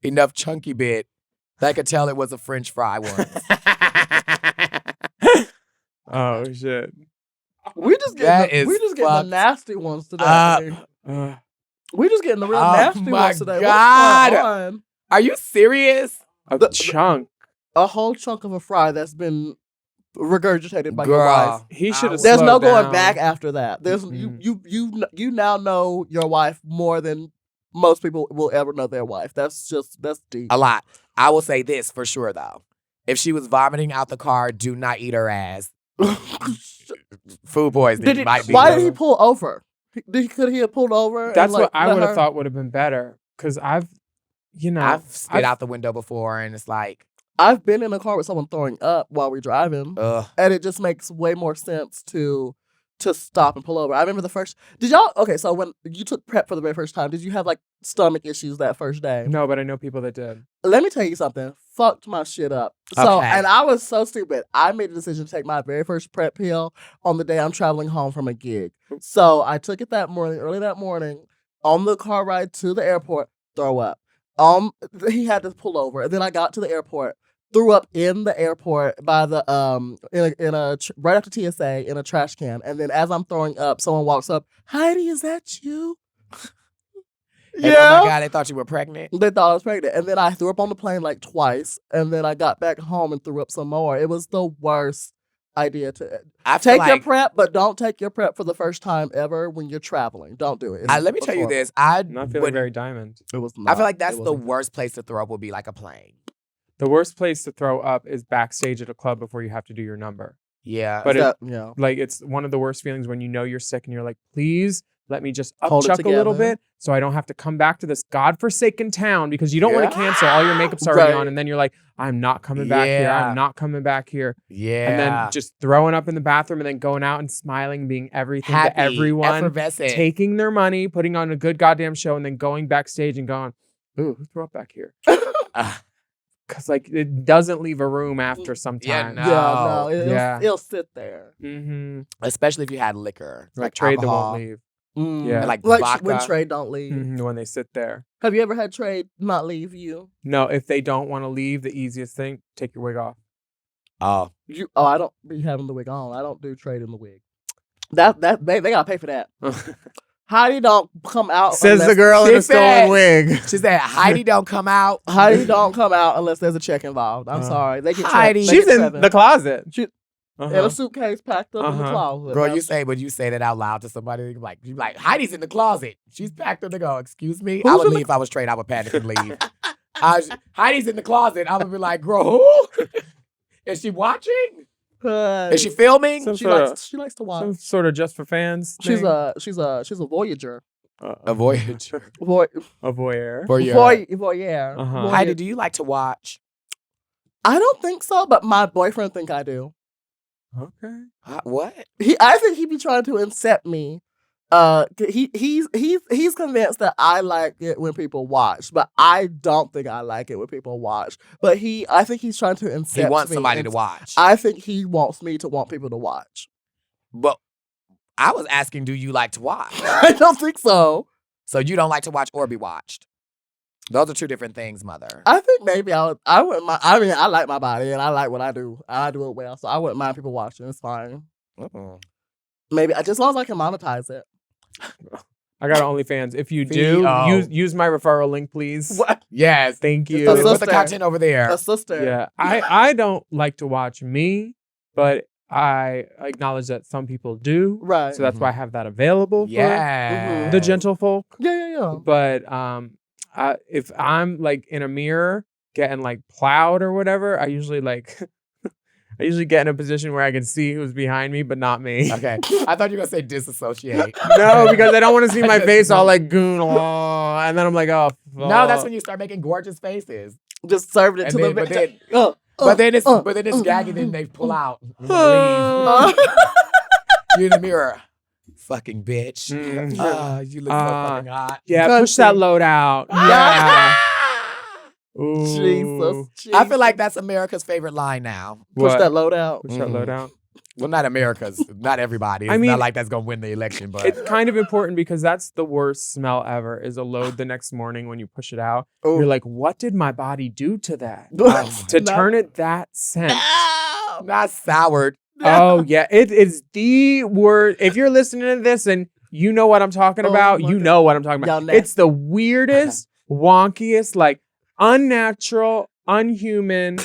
enough chunky bit that I could tell it was a French fry once. Oh, shit. We just That getting is the fucked nasty ones today. up. We just getting the real Oh nasty my ones today. God. What's going on? Are you serious? A chunk. A whole chunk of a fry that's been regurgitated by your Girl. wife. He should have There's no slowed going down. back after that. There's Mm-mm. you now know your wife more than most people will ever know their wife. That's deep. A lot. I will say this for sure, though. If she was vomiting out the car, do not eat her ass. Food poisoning might be. Why did he pull over? Could he have pulled over? and, That's like, what I let would have her- thought would have been better. Because I've spit out the window before, and it's like, I've been in a car with someone throwing up while we're driving, ugh. and it just makes way more sense to stop and pull over. I remember the first. So when you took prep for the very first time, did you have like stomach issues that first day? No, but I know people that did. Let me tell you something. Fucked my shit up. So, Okay. and I was so stupid. I made a decision to take my very first prep pill on the day I'm traveling home from a gig. So I took it that morning, early that morning, on the car ride to the airport, throw up. He had to pull over. And then I got to the airport, threw up in the airport by the right after TSA in a trash can. And then as I'm throwing up, someone walks up, Heidi, is that you? And oh my God, they thought you were pregnant. They thought I was pregnant. And then I threw up on the plane like twice. And then I got back home and threw up some more. It was the worst idea to I feel take your like, prep, but don't take your prep for the first time ever when you're traveling. Don't do it. let me tell you this. I I'm not feeling would, very diamond. It was not. I feel like that's It the wasn't. worst place to throw up would be like a plane. The worst place to throw up is backstage at a club before you have to do your number. Yeah. But Yeah. like it's one of the worst feelings when you know you're sick and you're like, please let me just Hold it upchuck a little together. bit so I don't have to come back to this godforsaken town because you don't want to cancel. All your makeup's already Right. on. And then you're like, I'm not coming back here. Yeah. I'm not coming back here. Yeah. And then just throwing up in the bathroom and then going out and smiling, being everything happy, to everyone, effervescent. taking their money, putting on a good goddamn show, and then going backstage and going, ooh, who threw up back here? Because like it doesn't leave a room after some Yeah, time. no. It'll sit there. Mm-hmm. Especially if you had liquor. Like trade that alcohol. won't leave. Mm. Yeah. Like when vodka. trade don't leave. Mhm, when they sit there. Have you ever had trade not leave you? No, if they don't want to leave, the easiest thing, take your wig off. Oh. I don't be having the wig on. I don't do trade in the wig. That they gotta pay for that. Heidi don't come out. Says the unless- girl in She a stolen said- wig. She said, Heidi don't come out. Heidi don't come out unless there's a check involved. I'm sorry. They get Heidi- they She's get in seven. the closet. She- in Uh-huh. a suitcase packed up in the Uh-huh. closet. Girl, would you say that out loud to somebody? You be like, Heidi's in the closet. She's packed up to go, excuse me? I Who's would in the- leave if I was straight. I would panic and leave. Heidi's in the closet. I would be like, girl, who? Is she watching? Is she filming? Some She sort likes to watch. Some sort of just for fans. She's thing? a voyager. A voyager. A voyeur. Voyeur. Uh-huh. Voyeur. Heidi, do you like to watch? I don't think so, but my boyfriend think I do. Okay. What? I think he be trying to incept me. He's convinced that I like it when people watch, but I don't think I like it when people watch. But I think he's trying to incept me. He wants somebody and to watch. I think he wants me to want people to watch. But I was asking, do you like to watch? I don't think so. So you don't like to watch or be watched? Those are two different things, mother. I think maybe I wouldn't mind. I mean, I like my body and I like what I do. I do it well, so I wouldn't mind people watching. It's fine. Maybe just as long as I can monetize it. I got OnlyFans. If you do, VO. use my referral link, please. What? Yes. Thank It's you. a Put the sister. content over there. A sister. Yeah. I don't like to watch me, but I acknowledge that some people do. Right. So that's why I have that available Yeah. for the gentle folk. Yeah. But if I'm like in a mirror getting like plowed or whatever, I usually get in a position where I can see who's behind me, but not me. Okay. I thought you were going to say disassociate. No, because I don't want to see my face all like goon, and then I'm like, oh. No, that's when you start making gorgeous faces. Just served it And to then- the but then it's gagging, then they pull out. And then leave. You in the mirror. Fucking bitch. Mhm. You look so fucking hot. Yeah, push that load out. Yeah. Ooh. Jesus. I feel like that's America's favorite line now. Push What? that load out. Push that load out. Well, not America's. Not everybody. It's I mean, not like that's going to win the election, but It's kind of important because that's the worst smell ever is a load the next morning when you push it out. Ooh. You're like, what did my body do to that? To Not- turn it that scent. not soured. Oh, yeah. It is the word. If you're listening to this and you know what I'm talking Oh about, my you God. know what I'm talking about. Y'all nasty. It's the weirdest, wonkiest, like unnatural, unhuman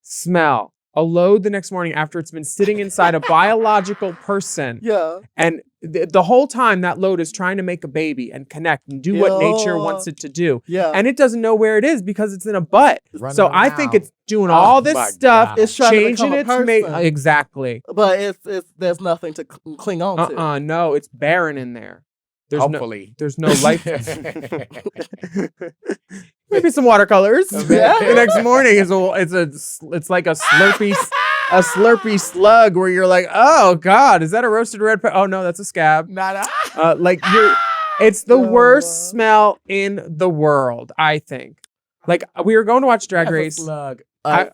smell. A load the next morning after it's been sitting inside a biological person. Yeah. And the whole time that load is trying to make a baby and connect and do what nature wants it to do. Yeah. And it doesn't know where it is because it's in a butt. Running So I think around. it's doing all this my stuff, God. It's trying to changing become a its mate. person. Exactly. But it's there's nothing to cling on to. No, it's barren in there. There's Hopefully. there's no life. Maybe some watercolors. Yeah. The next morning it's like a slurpy slug where you're like, oh God, is that a roasted red pepper? Oh no, that's a scab. It's the worst smell in the world, I think. Like we were going to watch Drag Race. Slug. I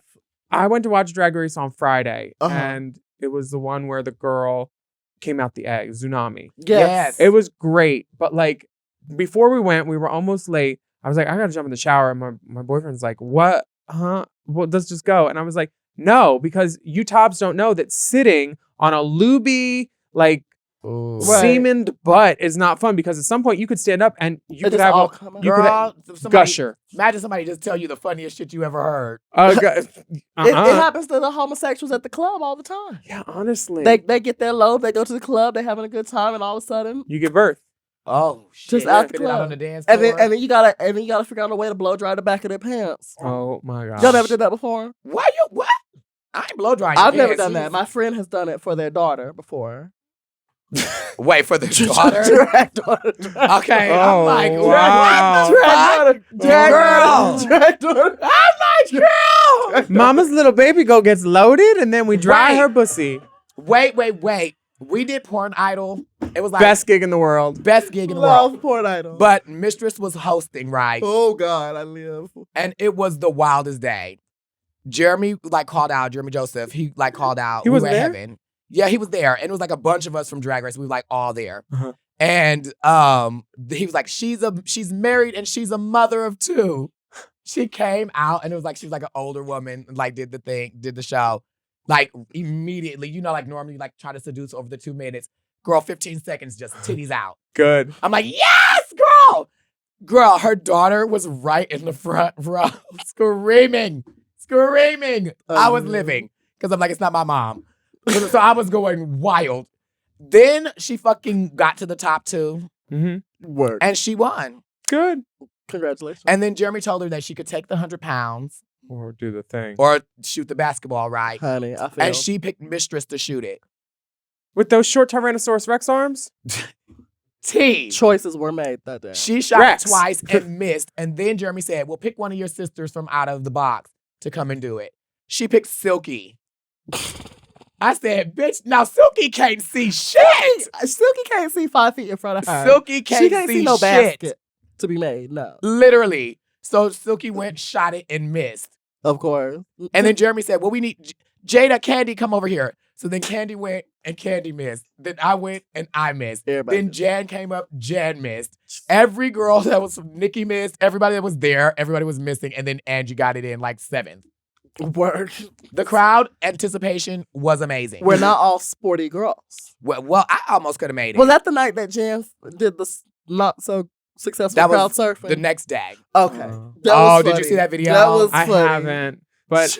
went to watch Drag Race on Friday, Uh-huh. and it was the one where the girl came out the egg, Tsunami. Yes. It was great, but like before we went, we were almost late. I was like, I gotta jump in the shower, and my boyfriend's like, what? Huh? Well, let's just go. And I was like, no, because you tops don't know that sitting on a lubey, like Ooh. Right. Semened butt is not fun because at some point you could stand up and you It could just have all a come out. you could have somebody, gusher. Imagine somebody just tell you the funniest shit you ever heard. It happens to the homosexuals at the club all the time. Yeah, honestly. They get their load, they go to the club, they having a good time, and all of a sudden, you give birth. Oh shit! Just out the Spit it out club. on the dance floor. and then you gotta figure out a way to blow dry the back of their pants. Oh my god. Y'all never did that before? What? I ain't blow drying. I've your never pants. done that. My friend has done it for their daughter before. Wait for the daughter. Drag daughter. Okay, Oh, I'm like, wow. what the fuck? Girl. Drag daughter. I'm like, girl. Mama's little baby go gets loaded and then we dry Right. her pussy. Wait. We did Porn Idol. It was like Best gig in the world. best gig in the Love world. Porn Idol. But Mistress was hosting, right? Oh God, I live. And it was the wildest day. Jeremy called out, Jeremy Joseph, he called out. He we was were at there? Heaven. Yeah, he was there. And it was like a bunch of us from Drag Race. We were all there. Uh-huh. And he was like, she's married and she's a mother of 2. She came out and it was like she was like an older woman, did the show. Immediately, normally try to seduce over the 2 minutes. Girl, 15 seconds, just titties out. Good. I'm like, yes, girl. Girl, her daughter was right in the front row, screaming. I was living because I'm like, it's not my mom. So I was going wild. Then she fucking got to the top 2 Word. and she won. Good. Congratulations. And then Jeremy told her that she could take the 100 pounds Or do the thing. or shoot the basketball, right? Honey, I feel. And she picked Mistress to shoot it. With those short Tyrannosaurus Rex arms? T. Choices were made that day. She shot Rex. it twice and missed. And then Jeremy said, well, pick one of your sisters from out of the box to come and do it. She picked Silky. I said, bitch, now Silky can't see shit. Silky can't see 5 feet in front of her. Silky can't She can't see no shit. basket to be made. No, Literally. So Silky went, shot it, and missed. of course. And then Jeremy said, well, we need Jaida, Candy, come over here. So then Candy went and Candy missed. Then I went and I missed. Everybody Then missed. Jan came up, Jan missed. Every girl that was Nikki missed. Everybody that was there, everybody was missing. And then Angie got it in 7th. Word. The crowd anticipation was amazing. We're not all sporty girls. Well, I almost could have made it. Was that the night that Jan did the not so successful That crowd was surfing? the next day. Okay. Oh. That was Did you funny. see that video? That was I funny. haven't. But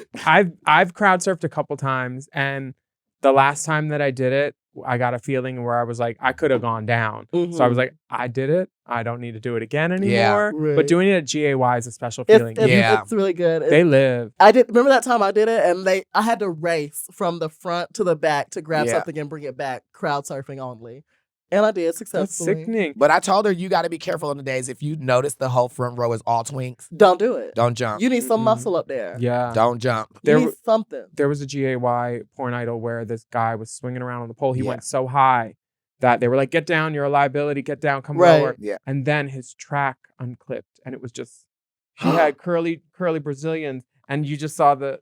I've crowd surfed a couple times, and the last time that I did it, I got a feeling where I was like, I could have gone down. So I was like, I did it. I don't need to do it again anymore. Right. But doing it at GAY is a special feeling. It's really good. They live. I did remember that time I did it, and I had to race from the front to the back to grab Yeah. something and bring it back, crowd surfing only, and I did That's successfully. sickening. But I told her you got to be careful on the days. If you notice the whole front row is all twinks, Don't do it. don't jump. You need some Mm-mm. muscle up there. Yeah. Don't jump. You There need w- something. There was a GAY porn idol where this guy was swinging around on the pole. He Yeah. went so high that they were like, get down, you're a liability, get down, come Right. lower. Yeah. And then his track unclipped, and it was just, he had curly Brazilians, and you just saw the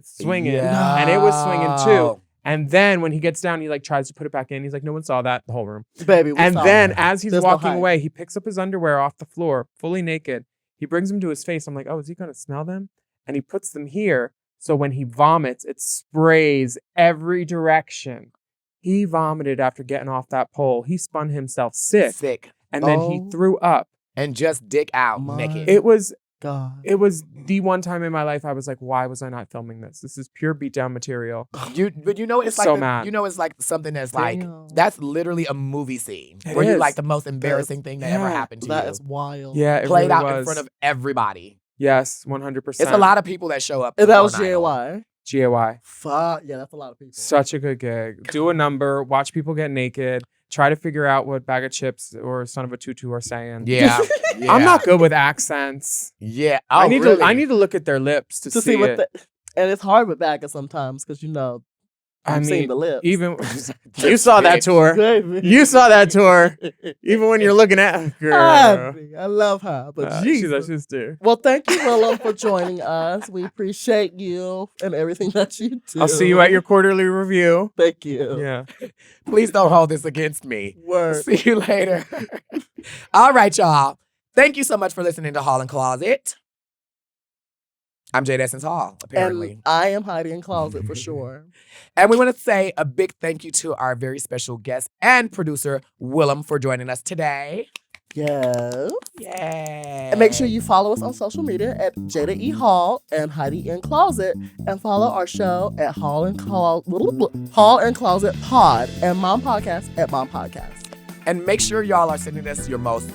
swinging, and it was swinging too. And then when he gets down, he tries to put it back in. He's like, no one saw that, the whole room. Baby, we And saw then it. as he's There's no walking hiding. away, he picks up his underwear off the floor, fully naked. He brings them to his face. I'm like, oh, is he going to smell them? And he puts them here. So when he vomits, it sprays every direction. He vomited after getting off that pole. He spun himself sick. And then he Oh. through up. And just dick out My- naked. It was God. the one time in my life I was like, why was I not filming this? This is pure beatdown material. But you know it's So like mad. you know it's like something that's Damn. that's literally a movie scene It where you is. the most embarrassing thing that ever Yeah. happened to That you. is wild. Yeah, it Played really out was. in front of everybody. Yes, 100%. It's a lot of people that show up. And to that was Porn Idol. JY. GAY. Fuck. Yeah, that's a lot of people. Such a good gig. Do a number, watch people get naked, try to figure out what Bag of Chips or Son of a Tutu are saying. Yeah. Yeah. I'm not good with accents. Yeah. I Oh, need really? to look at their lips to, to see what it. and it's hard with Bagger sometimes because I I've seen mean, the lips. even you saw that tour. Baby. You saw that tour. Even when you're looking at girl. I love her, but She's a Jesus. sister. Well, thank you, Willam, for joining us. We appreciate you and everything that you do. I'll see you at your quarterly review. Thank you. Yeah. Please don't hold this against me. Word. See you later. All right, y'all. Thank you so much for listening to Hall and Closet. I'm Jaida Essence Hall, apparently. And I am Heidi in Closet for sure. And we want to say a big thank you to our very special guest and producer, Willam, for joining us today. Yes. Yay. And make sure you follow us on social media at Jaida E. Hall and Heidi in Closet, and follow our show at Hall and Closet Pod and Mom Podcast at Mom Podcast. And make sure y'all are sending us your most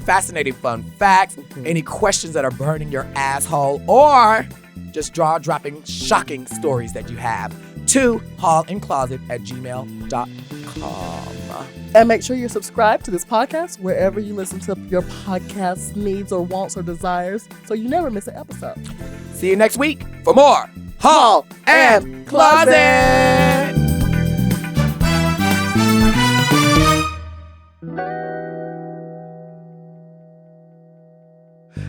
fascinating fun facts, any questions that are burning your asshole, or just jaw-dropping, shocking stories that you have to hallandcloset@gmail.com. And make sure you're subscribed to this podcast wherever you listen to your podcast needs or wants or desires, so you never miss an episode. See you next week for more Hall and Closet.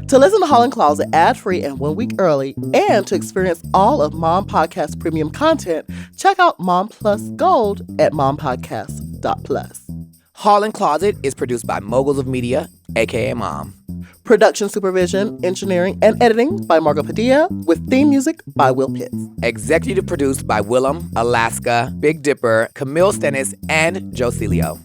To listen to Hall and Closet ad-free and 1 week early, and to experience all of Mom Podcast premium content, check out Mom Plus Gold at mompodcasts.plus. Hall and Closet is produced by Moguls of Media, aka Mom. Production supervision, engineering, and editing by Margot Padilla, with theme music by Will Pitts. Executive produced by Willam, Alaska, Big Dipper, Camille Stennis, and Joe Celio.